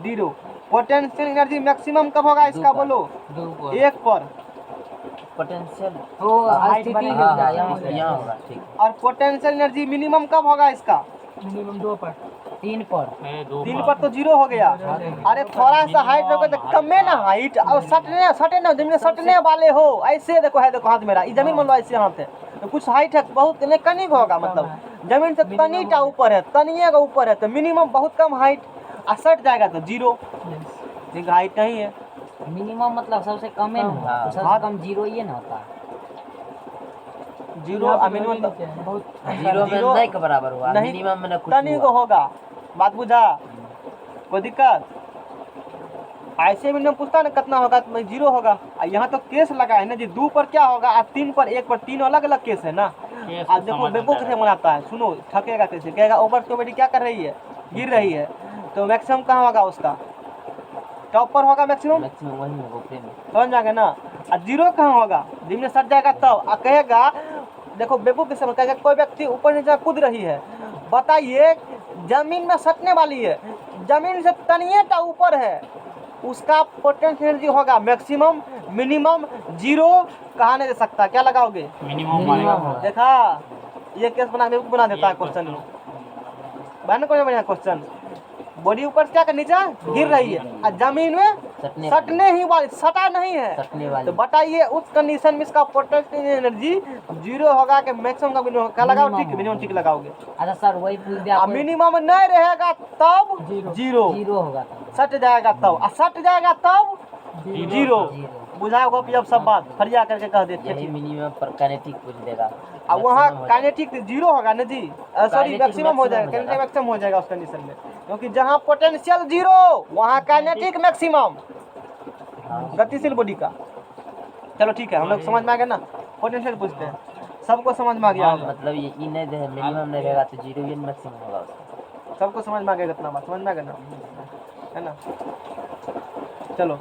0। पोटेंशियल एनर्जी मैक्सिमम कब होगा इसका? बोलो 1 पर, पोटेंशियल वो स्थिति हाँ यहाँ यहाँ होगा ठीक है। और पोटेंशियल एनर्जी मिनिमम कब होगा इसका? मिनिमम 2 पर 3 पर 3 पर तो 0 हो गया। अरे थोड़ा सा हाइट रखो तो कम है ना हाइट, और सटने ना जमीन सटने वाले हो ऐसे देखो, है देखो हाथ मेरा, ये जमीन मान लो ऐसे हाथ है तो कुछ हाइट है बहुत नहीं कनिक होगा, मतलब जमीन से तनीटा ऊपर है, तनिए का ऊपर है तो मिनिमम बहुत कम हाइट, और सट जाएगा तो 0, ठीक हाइट नहीं है। मिनिमम मतलब सबसे कम है ना, हाँ। तो सबसे कम 0 ये ना होता है। 0 मिनिमम बहुत 0 में जीरो नहीं के बराबर हुआ, नहीं, मिनिमम में ना कुछ तनिक हुआ। होगा, बात बुझा, कोई दिक्कत? ऐसे मिनिमम पूछता ना कितना होगा तो 0 होगा। यहाँ तो केस लगा है ना जी, 2 पर क्या होगा और 3 पर, 1 पर, 3 अलग अलग केस है ना। आज देखो बेबो कैसे मनाता है, सुनो ठकेगा कैसे, कहेगा ओवर स्टोबेडी क्या कर रही है, गिर रही है, तो मैक्सिमम कहाँ होगा उसका? टॉप पर होगा मैक्सिमम, मैक्सिमम वही है वो प्रेम। समझ जाएगा ना। और 0 कहाँ होगा? जमीन में सट जाएगा तब, और कहेगा देखो बेबू के समय कहेगा कोई व्यक्ति ऊपर नीचे कूद रही है, बताइए जमीन में सटने वाली है, जमीन से तनिए टा ऊपर है, उसका पोटेंशियल एनर्जी होगा मैक्सिमम, मिनिमम 0 कहा नहीं दे सकता, क्या लगाओगे? मिनिमम देखा ये केस बना देता है क्वेश्चन, बहन को बढ़िया क्वेश्चन। बॉडी ऊपर से क्या कर नीचे गिर रही है और जमीन में सटने ही वाली, सटा नहीं है, सटने वाली। तो बताइए उस कंडीशन में इसका पोटेंशियल एनर्जी 0 होगा कि मैक्सिमम का मिनिमम? क्या लगाओ? ठीक, मिनिमम ठीक लगाओगे। अच्छा सर वही पूछ दिया आपको, मिनिमम नहीं रहेगा तब 0 0 होगा तब सट जाएगा तब, और सट जाएगा तब 0। बुझाओगे कि अब सब बात फरिया करके कह देते यही हैं। मिनिमम पर काइनेटिक पूछ देगा। अब वहाँ maximum हो जाएगा। काइनेटिक 0 होगा ना जी, सॉरी Kinetic मैक्सिमम हो maximum जाएगा, हो काइनेटिक जाएगा। मैक्सिमम हो जाएगा उस कंडीशन में, क्योंकि जहाँ पोटेंशियल 0 वहाँ काइनेटिक मैक्सिमम, हाँ। गतिशील बॉडी का। चलो ठीक है, हम लोग समझ में आ गया ना, पोटेंशियल पूछते हैं, सबको समझ में आ गया हाँ, होगा, मतलब ये नहीं दे मिनिमम नहीं रहेगा तो 0 ही मैक्सिमम होगा उसका। सबको समझ में आ गया, इतना बात समझ में आ गया ना, है ना। चलो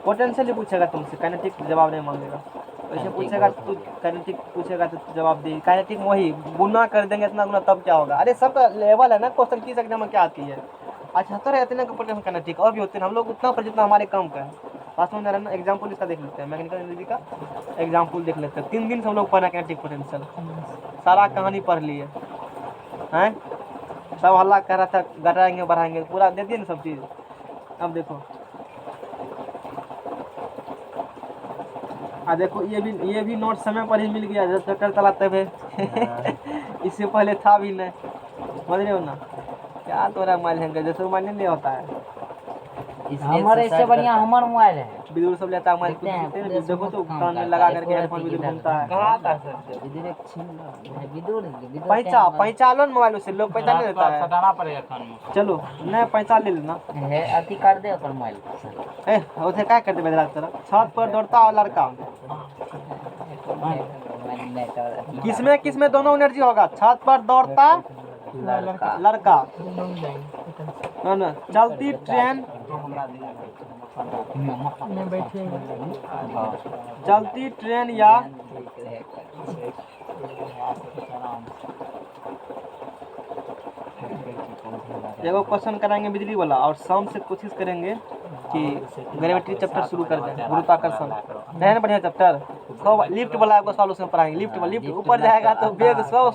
पोटेंशियल ही पूछेगा तुमसे, काइनेटिक जवाब नहीं मांगेगा, वैसे पूछेगा तो काइनेटिक पूछेगा तो जवाब दे, काइनेटिक वही गुना कर देंगे इतना गुना तब क्या होगा। अरे सबका लेवल है ना, क्वेश्चन किस एग्जाम में क्या आती है, 78 इतने का पोटेंशियल काइनेटिक, और भी होते हैं, हम लोग उतना पर जितना हमारे काम का है। पास में ना एग्जाम्पल इसका देख लेते हैं, मैकेनिकल एनर्जी का एग्जाम्पल देख लेते हैं। 3 दिन से हम लोग पढ़ा काइनेटिक पोटेंशियल, सारा कहानी पढ़ लिए हैं, सब हल्ला कर रहा था घटाएंगे बढ़ाएंगे, पूरा दे दिए ना सब चीज़। अब देखो देखो ये भी नोट समय पर ही मिल गया, जब चक्कर चलाते हुए इससे पहले था भी नहीं, समझ रहे हो ना। क्या तोरा मोबाइल हैंग कर, जैसे मोबाइल नहीं होता है, हमारे इससे बढ़िया हमारा मोबाइल है। विदुर सब लेता है मोबाइल, देखते हैं, पूरे देखो तो काम कान में करता लगा है, करके हेडफोन विदुर घूमता है। इधर एक छीन लो। विदुर पैसा लो ना मोबाइल से, लोग पैसा नहीं देता है। सटाना पड़ेगा कान में। चलो नहीं पैसा ले लेना, है अति कर दे ओकर मोबाइल उसे क्या करते बेदरा तरह, छत पर दौड़ता और लड़का, किसमें दोनों एनर्जी होगा, छत पर दौड़ता लड़का, है ना, चलती ट्रेन, चलती ट्रेन या एगो क्वेश्चन कराएंगे बिजली वाला, और शाम से कोशिश करेंगे कि ग्रेविटी चैप्टर शुरू कर दें, गुरुत्वाकर्षण है ना, बढ़िया चैप्टर। लिफ्ट वाला आपको सॉल्यूशन पढ़ाएंगे, लिफ्ट ऊपर जाएगा तो वेग 100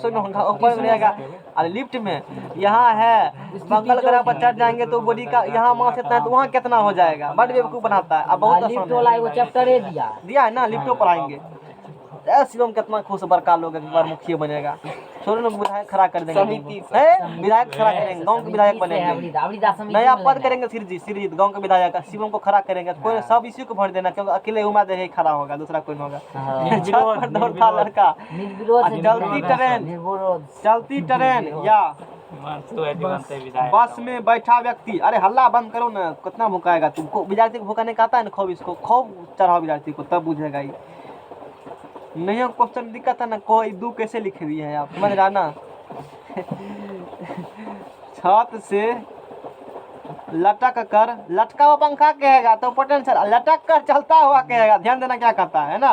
ऊपर में रहेगा, और लिफ्ट में यहाँ है मंगल ग्रह पर चढ़ जाएंगे तो बॉडी का यहाँ मास इतना है तो वहाँ कितना हो जाएगा, बड़ बेवकूफ बनाता है। अब बहुत आसान वाला एगो चैप्टर है दिया है ना, लिफ्टो पढ़ाएंगे। शिवम कितना खुश बड़का लोग एक बार मुखिया बनेगा, छोड़ो ना, विधायक खड़ा कर देंगे, विधायक खड़ा करेंगे, गांव के विधायक बनेंगे, नया पद करेंगे, सिरजीत गांव के विधायक शिवम को खड़ा करेंगे, कोई सब इसी को वोट देना, क्योंकि अकेले उम्मीदवार ही खड़ा होगा, दूसरा कोई नहीं होगा। छत पर दौड़ता लड़का, चलती ट्रेन या बस में बैठा व्यक्ति। अरे हल्ला बंद करो ना, कितना भुकाएगा तुमको, विद्यार्थी को भुकाने का आता है ना, खूब इसको खूब चढ़ाओ विद्यार्थी को, तब बुझेगा ये। नहीं क्वेश्चन दिक्कत है ना, कोई दू कैसे लिखे हुई है आप, समझ रहा ना। छत से लटक कर, लटका हुआ पंखा कहेगा तो पोटेंशियल, लटक कर चलता हुआ कहेगा, ध्यान देना क्या कहता है ना,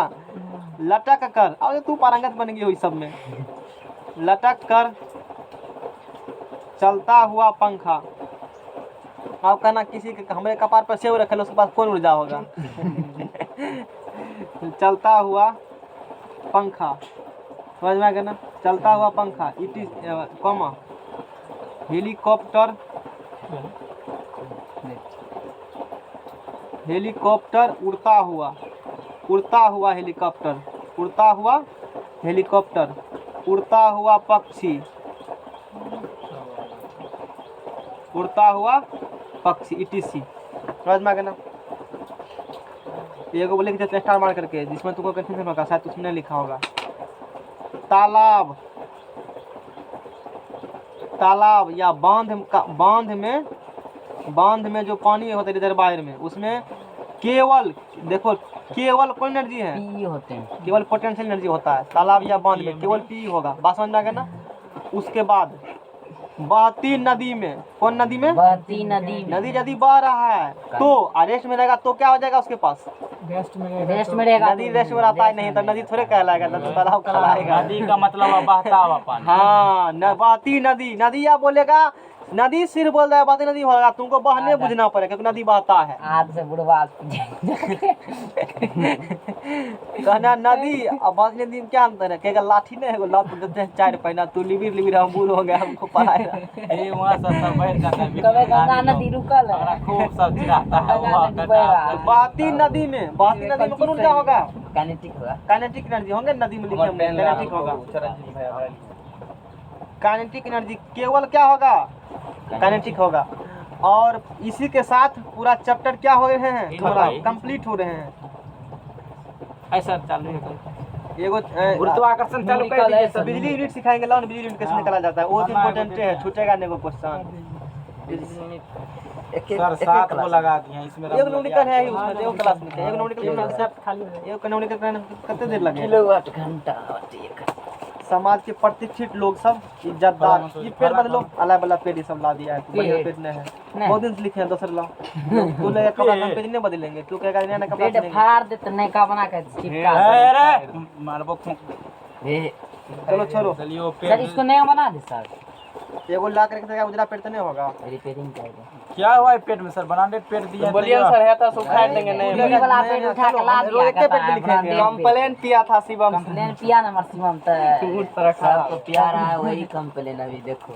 लटक कर। अब तू पारंगत बन गई हुई सब में, लटक कर चलता हुआ पंखा। आप कहना किसी के हमारे कपार पर सेव रखे, उसके पास कौन ऊर्जा होगा। चलता हुआ पंखा, समझ में आ गया ना, चलता हुआ पंखा, it is comma helicopter, helicopter उड़ता हुआ हेलीकॉप्टर, उड़ता हुआ हेलीकॉप्टर, उड़ता हुआ पक्षी, उड़ता हुआ पक्षी, ETC, समझ में आ गया ना। ये को बोले कि स्टार मार करके, जिसमें तुमको कंफ्यूजन होगा, शायद उसने लिखा होगा। तालाब, तालाब या बांध में जो पानी होता है रिजर्वायर में, उसमें केवल, देखो केवल कौन एनर्जी है, पी होते हैं। केवल पोटेंशियल एनर्जी होता है। तालाब या बांध में केवल पी होगा, बात समझ में आ गया ना। उसके बाद बहती नदी में, कौन नदी में, बहती नदी में। नदी यदि बह रहा है तो रेस्ट में रहेगा तो क्या हो जाएगा उसके पास, रेस्ट में रहेगा। नदी रेस्ट में रहता है नहीं तो नदी थोड़े कहलाएगा, नदी तालाब कहलाएगा। नदी का मतलब है बहता हुआ पानी। हाँ बहती नदी, नदी या बोलेगा, नदी सिर्फ बोल रहा है बहती नदी होगा, तुमको बहने बुझना पड़ेगा क्योंकि नदी बहता है। आज से बुढ़वा कहना नदी अब बहती नदी में क्या अंतर है, कहेगा लाठी नहीं है, वो लात देते हैं 4 पैना, तू लिबिर हम बूढ़ हो गए, हमको पढ़ाएगा। ये वहाँ सब बैठ जाता है, कभी गंगा नदी रुकल है। हमारा खूब सब चिढ़ाता है वहाँ नदी बह रहा है। बहती नदी में, बहती नदी में कौन क्या होगा, काइनेटिक होगा। काइनेटिक एनर्जी होंगे, नदी में लिखे होंगे काइनेटिक होगा। काइनेटिक एनर्जी केवल क्या होगा, काइनेटिक होगा। और इसी के साथ पूरा चैप्टर क्या हो रहे हैं, थोड़ा कंप्लीट हो रहे हैं। ऐसा चालू है, एगो गुरुत्वाकर्षण चालू कर दीजिए सर। बिजली यूनिट सिखाएंगे, लाओ ना बिजली यूनिट कैसे निकाला जाता है, वो इम्पोर्टेंट है, छूटेगा नहीं वो क्वेश्चन। सर 7 को लगा दिए इसमें। एक न्यूमेरिकल है ही उसमें, एगो क्लास में एक न्यूमेरिकल खाली है, एक न्यूमेरिकल करने में कितने देर लगे। किलोवाट घंटा। समाज के प्रतिष्ठित लोग सब इज्जतदार, ये पेड़ बदलो, अला बला पेड़ ये सब ला दिया है, तू बढ़िया पेड़ नहीं है, बहुत दिन से लिखे हैं दूसरे लाओ, तू ले कपड़ा हम पेज नहीं बदलेंगे, तू कहेगा नया नया कपड़ा पेट फाड़ दे तो नया का बना के चिपका अरे मारबो दे। चलो छोड़ो, चलिए सर इसको नया बना दे सर, एगो ला करके देगा, उजला पेड़ तो नहीं होगा। रिपेयरिंग कर दे। क्या हुआ है पेट में सर, बनाने पेट दिया बोलिए सर है तो सुखाड़ देंगे नहीं वाला पेट उठा के ला दिया, एक पेड़ लिखेंगे। कंप्लेन किया था शिवम, कंप्लेन पिया ना मैक्सिमम तो सबको प्यारा है, वही कंप्लेन अभी देखो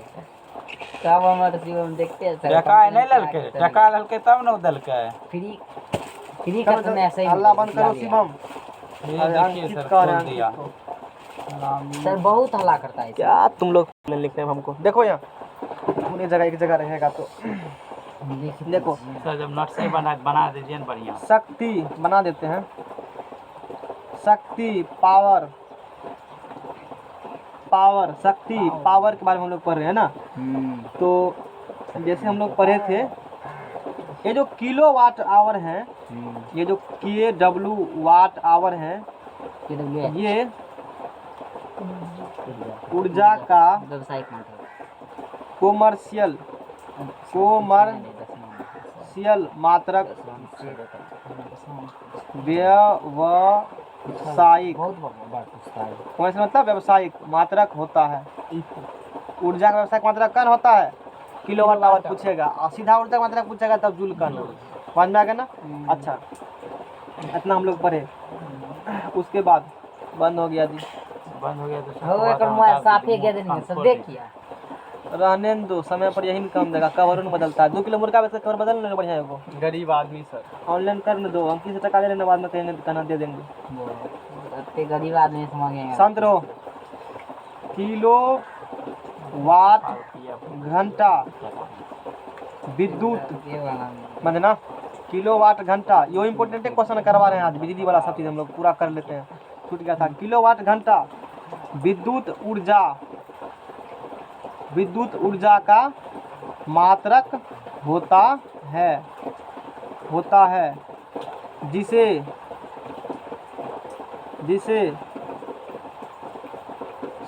कब हमारे शिवम देखते हैं सर। टका नहीं ललके, टका ललके तब न दलके फ्री फ्री का तो ऐसे ही अल्लाह बंद करो शिवम। ये देखिए सर खोल दिया सर, बहुत हल्ला करता है क्या तुम लोग लिखते हैं हमको, देखो यहाँ पूरी जगह एक जगह रहेगा तो देखो। सर जब नट से बना दीजिए ना बढ़िया। शक्ति बना देते हैं, शक्ति पावर, पावर शक्ति पावर के बारे में हम लोग पढ़ रहे हैं ना। तो जैसे हम लोग पढ़े थे, ये जो किलो वाट आवर है, ये जो KW वाट आवर है, ये ऊर्जा का व्यावसायिक कॉमर्शियल मात्रक, व्यावसायिक, कौन सा मतलब व्यावसायिक मात्रक होता है। ऊर्जा का व्यावसायिक मात्रक कौन होता है, किलोवाट आवर पूछेगा, और सीधा ऊर्जा का मात्रक पूछेगा तब जूल कन, समझ में आ गया ना। अच्छा इतना हम लोग पढ़े, उसके बाद बंद हो गया जी, बंद हो गया तो हो एक मोबाइल साफे के देंगे सब देखिए। रहने दो, समय पर यही काम देगा, कवर न बदलता है। 2 किलो मुर्गा बेच कवर बदल लेना बढ़िया है वो, गरीब आदमी सर ऑनलाइन कर न दो, हम किसी टका ले लेना, बाद में कहेंगे दुकान दे देंगे, इतने गरीब आदमी से मांगेंगे। शांत रहो। किलो वाट घंटा विद्युत, समझना, किलो वाट घंटा, यो इम्पोर्टेंट क्वेश्चन करवा रहे हैं आज, बिजली वाला सब चीज हम लोग पूरा कर लेते हैं, छूट गया था। किलो वाट घंटा विद्युत ऊर्जा का मात्रक होता है, जिसे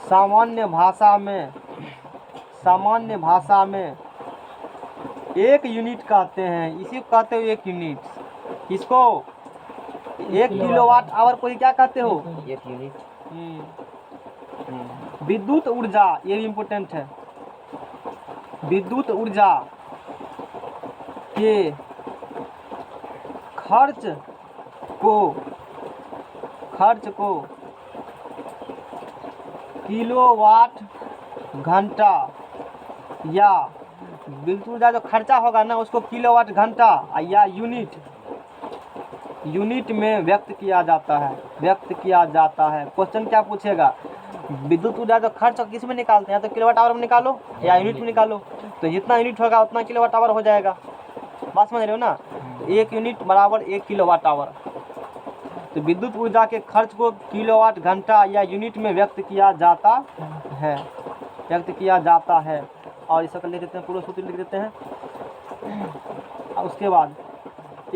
सामान्य भाषा में 1 यूनिट कहते हैं, इसी को कहते हो 1 यूनिट। किसको, 1 किलोवाट आवर को ही क्या कहते हो, 1 यूनिट। विद्युत ऊर्जा, ये भी इम्पोर्टेंट है, विद्युत ऊर्जा के खर्च को किलोवाट घंटा या विद्युत ऊर्जा जो खर्चा होगा ना उसको किलोवाट घंटा या यूनिट में व्यक्त किया जाता है। क्वेश्चन क्या पूछेगा, विद्युत ऊर्जा जो खर्च किस में निकालते हैं, या तो किलोवाट आवर में निकालो या यूनिट में निकालो। तो जितना यूनिट होगा उतना किलोवाट आवर हो जाएगा। बात समझ रहे हो ना, 1 यूनिट बराबर 1 किलोवाट आवर। तो विद्युत ऊर्जा के खर्च को किलोवाट घंटा या यूनिट में व्यक्त किया जाता है। और इसका लिख देते हैं, पूरा सूत्र लिख देते हैं। और उसके बाद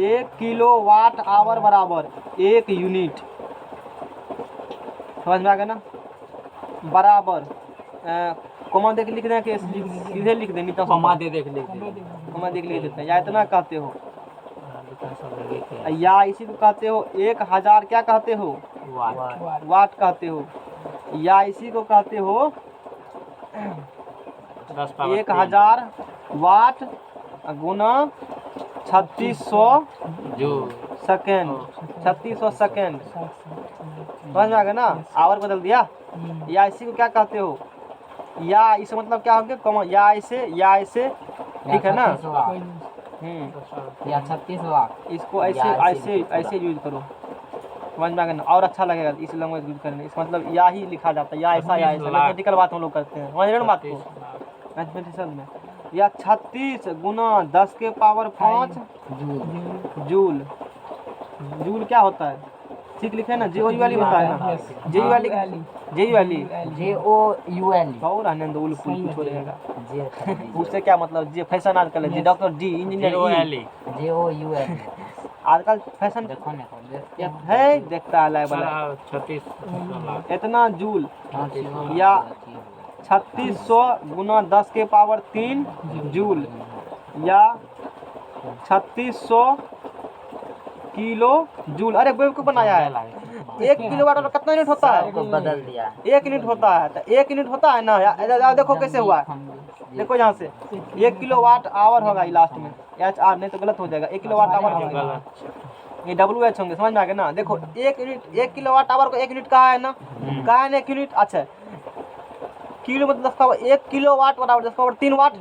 1 किलोवाट आवर बराबर 1 यूनिट, समझ में आ गया ना, बराबर कॉमा देख लिख दें कि सीधे लिख दें, कमा दे देख ले कॉमा देख लिख देते हैं। या इतना कहते हो, या इसी को कहते हो 1000 क्या कहते हो, वाट कहते हो। या इसी को कहते हो 1000 वाट गुना 3600 सेकेंड, 3600 सेकेंड। समझ में आ गया ना, आवर बदल दिया। या इसी को क्या कहते हो, या इसे मतलब क्या होंगे कॉमा, या इसे ठीक है ना। या 36 वाट, इसको ऐसे यूज करो, समझ में आ गया ना, और अच्छा लगेगा इस लैंग्वेज यूज करने। इस मतलब या ही लिखा जाता है, या ऐसा मैथमेटिकल बात हम लोग करते हैं, समझ रहे हो ना बात को, मैथमेटिक्स में। या 36 गुना 10 के पावर 5 जूल। जूल क्या होता है, ठीक लिखे ना, JOUL वाली होता है ना, JOUL और आनंद उल फुल कुछ हो रहेगा। उससे क्या मतलब, जे फैशन आजकल है, डॉक्टर डी इंजीनियर JOUL आजकल फैशन है, देखता है लाइव वाला 36 इतना जूल। या 3600 गुना 10 के पावर 3 जूल, या 3600 किलो जूल। अरे बेवकूफ बनाया है। 1 किलोवाट और कितना यूनिट होता है, बदल दिया, 1 यूनिट होता है। तो 1 यूनिट होता है ना, या देखो कैसे हुआ है, देखो यहाँ से 1 किलोवाट आवर होगा लास्ट में, HR नहीं तो गलत हो जाएगा, 1 किलोवाट आवर होगा, ये WH होंगे, समझ में आ गया ना। देखो 1 यूनिट, 1 किलोवाट आवर को 1 यूनिट कहा है ना, 1 यूनिट। अच्छा, किलो मतलब 10 का 1 किलोवाट बराबर 10 का 3 वाट,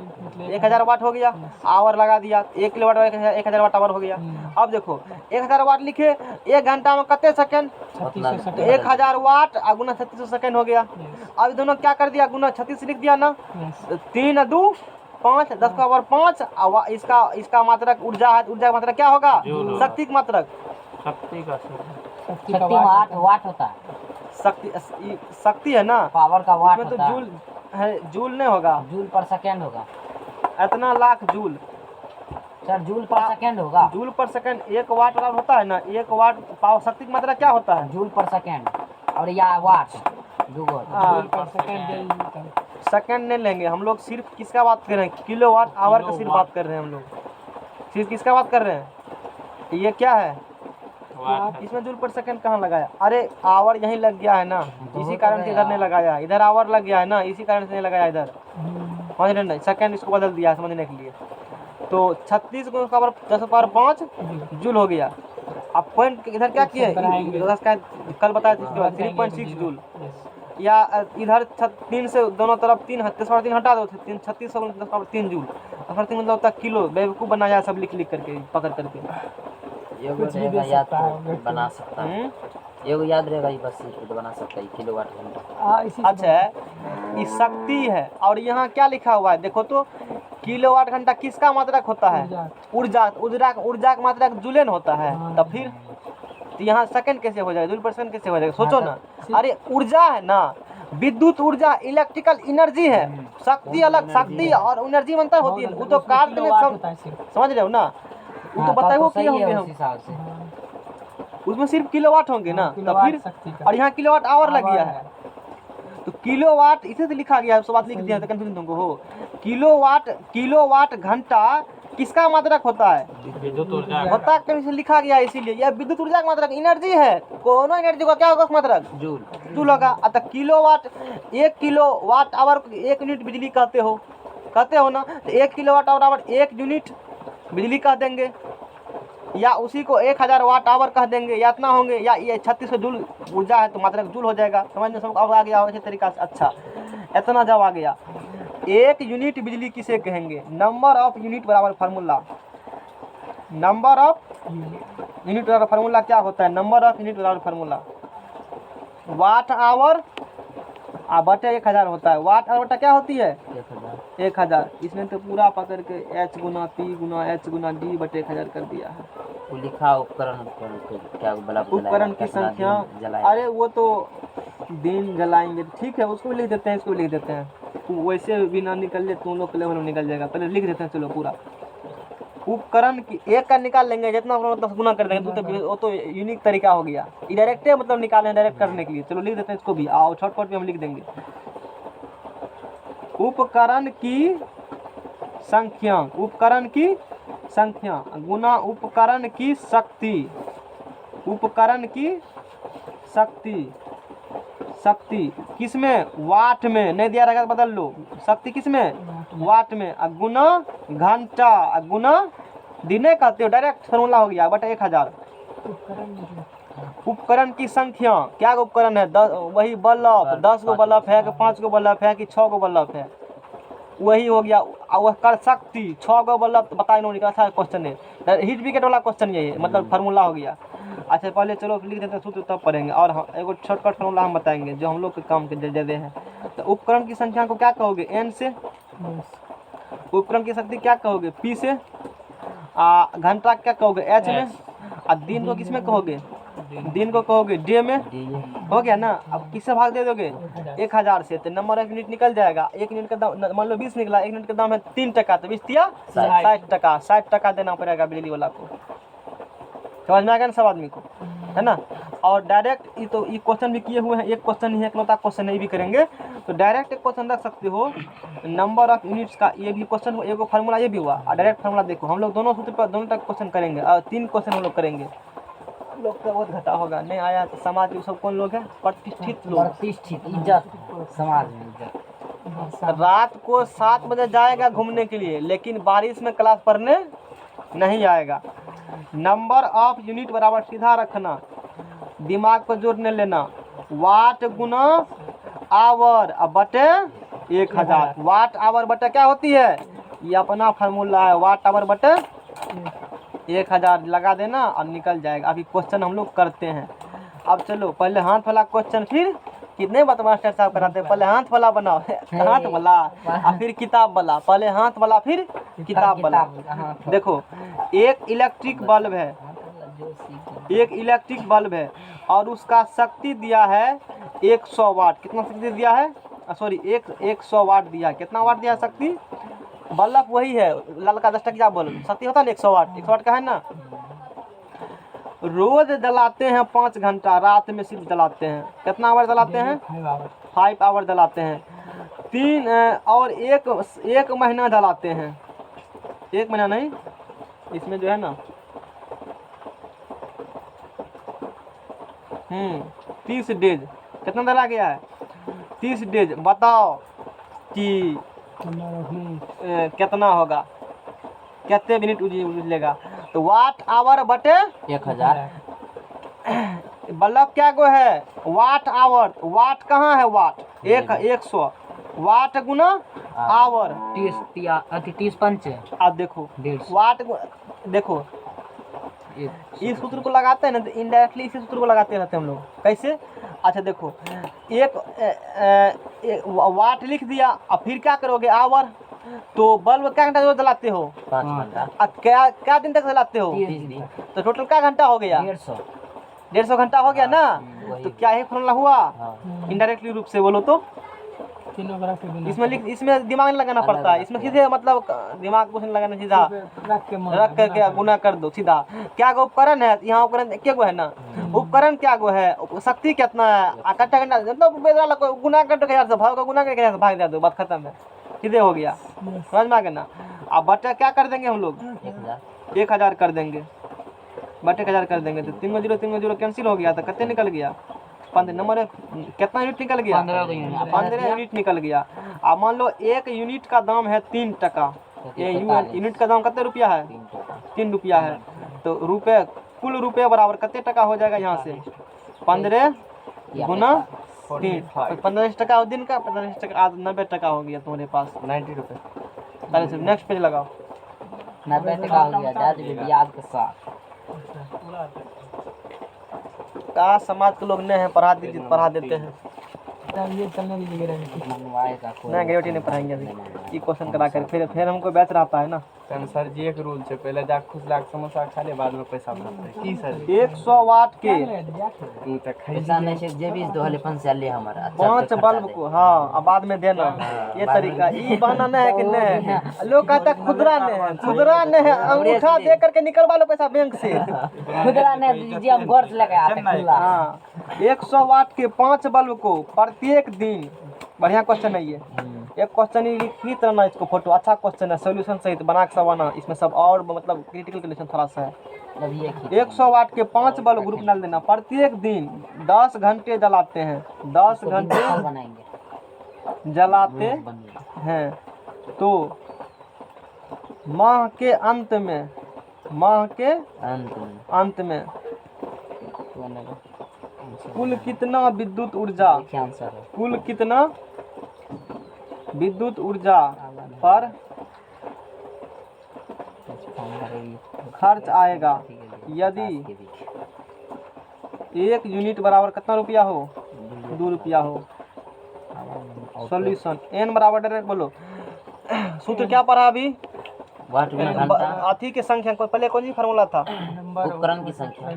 1000 वाट हो गया। आवर लगा दिया, 1 किलोवाट 1000 वाट आवर हो गया। अब देखो 1000 वाट लिखे, 1 घंटा में कितने सेकंड, 1000 वाट गुना 3600 सेकंड हो गया। अब दोनों क्या कर दिया, गुना 36 लिख दिया ना, 3 2 5 10 का पावर 5। इसका मात्रक ऊर्जा है, ऊर्जा का मात्रक क्या होगा, शक्ति का मात्रक, शक्ति वाट होता है, शक्ति है ना, पावर का वाट इसमें तो होता जूल है, जूल नहीं होगा, जूल पर सेकंड होगा इतना लाख जूल सर, जूल पर सेकंड होगा, जूल पर सेकंड। 1 वाट बराबर होता है ना, 1 वाट पावर शक्ति की मात्रा क्या होता है, जूल पर सेकंड। और या वाट जूल पर सेकंड सेकंड नहीं लेंगे हम लोग, सिर्फ किसका बात कर रहे हैं, किलोवाट आवर का सिर्फ बात कर रहे हैं हम लोग, सिर्फ किसका बात कर रहे हैं। ये क्या है, इसमें जूल पर सेकंड कहाँ लगाया, अरे आवर यहीं लग गया है ना, इसी कारण से इधर नहीं लगाया, इधर आवर लग गया है ना, इसी कारण से नहीं लगाया इधर, समझ रहे नहीं, सेकंड इसको बदल दिया समझने के लिए। तो 36 को पावर 10 पावर 5 जूल हो गया। अब पॉइंट इधर क्या किए, कल बताया था, इसके बाद 3.6 जूल। या इधर 3 से दोनों तरफ 3 हटा दो, 36 से 10 पावर 3 जूल, 3 मतलब होता है किलो। बेवकूफ़ बनाया सब लिख करके, पकड़ करके। याद बना सकता है, ये याद रहेगा, ये बस तो बना सकता है किलोवाट घंटा। अच्छा, ये शक्ति है, और यहाँ क्या लिखा हुआ है देखो तो, किलोवाट घंटा किसका मात्रक होता है, ऊर्जा का मात्रक जूलेन होता है। तब फिर तो यहाँ सेकंड कैसे हो जाएगा, जूल पर सेकंड कैसे हो जाएगा, सोचो ना। अरे ऊर्जा है ना, विद्युत ऊर्जा इलेक्ट्रिकल एनर्जी है, शक्ति अलग, शक्ति और एनर्जी में अंतर होती है, वो तो काट देने समझ रहे हो ना, वो तो बताओ कि होंगे हम, उसमें सिर्फ किलोवाट होंगे ना। तब फिर और यहाँ किलोवाट आवर लग गया है, तो किलोवाट इसे से लिखा गया है, सब बात लिख दिया तो कंफ्यूजन तुमको हो। किलोवाट घंटा किसका मात्रक होता है, विद्युत ऊर्जा होता है, इसे लिखा गया है, इसीलिए यह विद्युत ऊर्जा का मात्रक एनर्जी है, कोनो एनर्जी का क्या होगा मात्रक, जूल होगा। अतः किलोवाट, 1 किलोवाट आवर 1 यूनिट बिजली कहते हो ना, तो 1 किलोवाट आवर 1 यूनिट बिजली कह देंगे। या उसी को 1000 वाट आवर कह देंगे, या इतना होंगे, या ये 3600 जूल ऊर्जा है तो मात्रा जूल हो जाएगा। समझ में सब अब आ गया इसी तरीका से। अच्छा, इतना जब आ गया, एक यूनिट बिजली किसे कहेंगे? नंबर ऑफ यूनिट बराबर फार्मूला, नंबर ऑफ यूनिट बराबर फार्मूला क्या होता है? नंबर ऑफ यूनिट बराबर फार्मूला वाट आवर बटे 1000 होता है। वाट आवर बटा क्या होती है? 1000। इसमें तो पूरा पकड़ के H गुना P गुना H गुना D बटे 1000 कर दिया है। वो लिखा उपकरण क्या बल्ब उपकरण की संख्या, अरे वो तो दिन जलाएंगे, ठीक है, उसको भी लिख देते हैं, इसको भी लिख देते हैं। वैसे भी ना निकल जाए, तुम लोग के लेवल में निकल जाएगा, पहले लिख देते हैं। चलो पूरा उपकरण की एक का निकाल लेंगे, जितना मतलब गुना कर देंगे तो वो तो यूनिक तरीका हो गया। डायरेक्ट मतलब निकालें डायरेक्ट करने के लिए। चलो लिख देते हैं इसको भी, आओ शॉर्टकट में हम लिख देंगे। उपकरण की संख्या, उपकरण की संख्या गुना उपकरण की शक्ति, उपकरण की शक्ति, शक्ति किसमें? वाट में, नहीं दिया रहेगा तो बदल लो। शक्ति किसमें? वाट में। गुना घंटा, गुना दिने कहते हो, डायरेक्ट फॉर्मूला हो गया बटा 1000। उपकरण की संख्या, क्या उपकरण है? वही बल्ब, 10 गो बल्ब है कि 5 गो बल्ब है कि 6 गो बल्ब है, वही हो गया। वह कर शक्ति 6 गो बल्ब बता इन्होंने, अच्छा क्वेश्चन है, हीट विकेट वाला क्वेश्चन यही है, मतलब फार्मूला हो गया। अच्छा पहले चलो लिख देते हैं सूत्र, तब पढ़ेंगे। और एक शॉर्टकट फार्मूला हम बताएंगे जो हम लोग के काम के दे हैं। तो उपकरण की संख्या को क्या कहोगे? n से। उपकरण की शक्ति क्या कहोगे? P से। घंटा क्या कहोगे? H में। और दिन को किस में कहोगे? दिन को कहोगे D में। हो गया ना? अब किससे भाग दे दोगे? 1000 से, तो नंबर ऑफ यूनिट निकल जाएगा। एक यूनिट का दाम मान लो 20 निकला, एक यूनिट का दाम है 3 टका, तो 20 दिया 60 टका। 60 टका देना पड़ेगा बिजली वाला को। समझ में आ गया ना सब आदमी को, है ना? और डायरेक्ट ये तो ये क्वेश्चन भी किए हुए हैं, एक क्वेश्चन ही है, इकलौता क्वेश्चन नहीं भी करेंगे। तो डायरेक्ट एक क्वेश्चन रख सकते हो नंबर ऑफ यूनिट्स का, ये भी क्वेश्चन, एक फार्मूला ये भी हुआ। और डायरेक्ट फार्मूला देखो, हम लोग दोनों सूत्र पर दोनों तक क्वेश्चन करेंगे, और 3 क्वेश्चन हम लोग करेंगे। लोग का बहुत घटा होगा, नहीं आया तो समाज के सब कौन लोग हैं? प्रतिष्ठित लोग, प्रतिष्ठित, इज्जत, समाज में इज्जत। रात को 7 बजे जाएगा घूमने के लिए, लेकिन बारिश में क्लास पढ़ने नहीं आएगा। नंबर ऑफ यूनिट बराबर सीधा रखना, दिमाग पर जोर नहीं लेना। वाट गुना आवर अब बटे 1000। वाट आवर बटे क्या होती है? ये अपना फार्मूला है, वाट आवर बटे 1000 लगा देना और निकल जाएगा। अभी क्वेश्चन हम लोग करते हैं। अब चलो पहले हाथ वाला क्वेश्चन, फिर कितने बात मास्टर साहब कराते हैं, पहले हाथ वाला बनाओ, हाथ वाला और फिर किताब वाला, पहले हाथ वाला फिर किताब वाला। देखो एक इलेक्ट्रिक बल्ब है, एक इलेक्ट्रिक बल्ब है और उसका शक्ति दिया है 100 वाट। कितना शक्ति दिया है? सॉरी 100 वाट दिया है। कितना वाट दिया है शक्ति? बल्ब वही है लाल का 10 टकिया बल्ब, शक्ति होता है ना 100 वाट। 100 वाट का है ना। रोज जलाते हैं 5 घंटा, रात में सिर्फ जलाते हैं। कितना आवर जलाते हैं? 5 आवर जलाते हैं। 3 और एक महीना जलाते हैं। 1 महीना नहीं, इसमें जो है ना 30 डेज। कितना डला गया है? 30 डेज। बताओ कि कितना होगा, कितने मिनट उजलेगा? तो वाट आवर बटे 1000। बल्ब क्या को है? Watt hour. वाट कहाँ है? वाट 100 वाट गुना आवर 30 पंच। अब देखो वाट देखो इस सूत्र को लगाते हैं ना, तो इनडायरेक्टली इसी सूत्र को लगाते रहते हैं हम लोग। कैसे? अच्छा देखो एक वाट लिख दिया और फिर क्या करोगे? आवर। तो बल्ब क्या घंटा जलाते हो? 5 घंटा। क्या दिन तक जलाते हो? 30 दिन। तो टोटल क्या घंटा हो गया? 150 घंटा हो गया ना। तो क्या ही फॉर्मूला हुआ? इनडायरेक्टली रूप से बोलो तो इसमें दिमाग नहीं लगाना पड़ता है। इसमें सीधे मतलब दिमाग कुछ नहीं लगाना, सीधा रख करके गुना कर दो सीधा। क्या गो उपकरण है? यहाँ उपकरण क्या गो है ना, उपकरण क्या गो है, शक्ति कितना है, कट्टा घंटा मतलब गुना कर भाग गुना करके भाग दे दो, बात खत्म है, सीधे हो गया। समझ में आ गया ना। अब बटे क्या कर देंगे हम लोग? 1000 कर देंगे, बटे 1000 कर देंगे। तो 3 0 कैंसिल हो गया, तो कितने निकल गया? 15 नंबर कितना यूनिट निकल गया? 15 यूनिट निकल गया। अब मान लो 1 यूनिट का दाम है 3 टका। ये यूनिट का दाम कितने रुपया है? 3 रुपया है। तो रुपये कुल रुपये बराबर कितने टका हो जाएगा यहाँ से 15 गुना 3 तो 15 टका दिन का 15 टका आज 90 टका हो गया तुम्हारे पास 90 रुपये। चलिए नेक्स्ट पेज लगाओ। 90 टका हो गया दाद भी ब्याज के साथ। का समाज के लोग नहीं है पढ़ा दीजिए पढ़ा देते हैं मंगवाएगा कोई नहीं ग्रेविटी नहीं पढ़ाएंगे अभी ये क्वेश्चन करा कर फिर हमको बैच रहता है ना। सर जी एक रूल है पहले जा खुश लाख समोसा खा ले बाद में पैसा भरते की सर 100 वाट के तू तक खाई पैसा नहीं से जे 20 दोहले 5 से ले हमारा 5 बल्ब को हाँ अब बाद में देना ये तरीका ये बहाना नहीं है कि नहीं है। लोग कहता है खुदरा नहीं है अंगूठा दे करके निकलवा लो पैसा बैंक से। खुदरा नहीं दीजिए हम घर से लेके आते खुला। हाँ 100 वाट के 5 बल्ब को प्रत्येक दिन बढ़िया क्वेश्चन है ये। एक क्वेश्चन ही लिखित रहना इसको फोटो अच्छा क्वेश्चन है सोल्यूशन सहित बना के सब आना इसमें सब और मतलब क्रिटिकल कंडीशन थोड़ा सा है। 100 वाट के 5 बल्ब ग्रुप डाल देना प्रत्येक दिन 10 घंटे जलाते हैं 10 घंटे जलाते हैं तो माह के अंत में कुल कितना विद्युत ऊर्जा पर खर्च आएगा यदि 1 यूनिट बराबर कितना रुपया हो 2 रुपया हो। सॉल्यूशन n बराबर डायरेक्ट बोलो सूत्र क्या पढ़ा अभी अथी के संख्या को पहले कौन सी फार्मूला था उपकरण की संख्या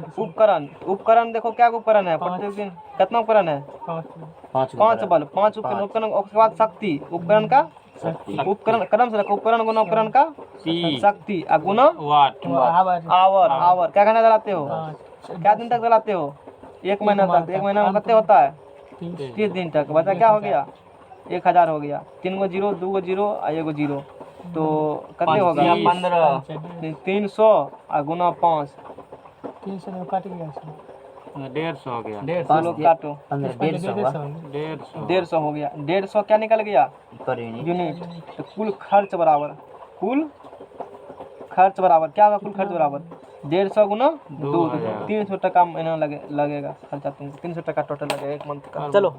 उपकरण देखो क्या उपकरण है प्रत्येक दिन कितना उपकरण है 5 बल्ब 5 उपकरण उसके बाद शक्ति उपकरण का उपकरण कदम से रखो उपकरण गुना उपकरण का शक्ति गुना आवर क्या कहना जलाते हो क्या दिन तक जलाते हो 1 महीना तक 1 महीना में कितने होता है 30 दिन तक बचा क्या हो गया 1000 हो गया 3 गो 0 2 गो 0 और 1 गो 0 तो कितने होगा 300 और गुना 5 300 में कट गया 150 हो गया 150 लोग काटो 150 हो गया 150 क्या निकल गया यूनिट। तो कुल खर्च बराबर क्या होगा कुल खर्च बराबर 150 गुना 2 300 टका महीना लगेगा खर्चा 300 टका टोटल लगेगा 1 मंथ का। चलो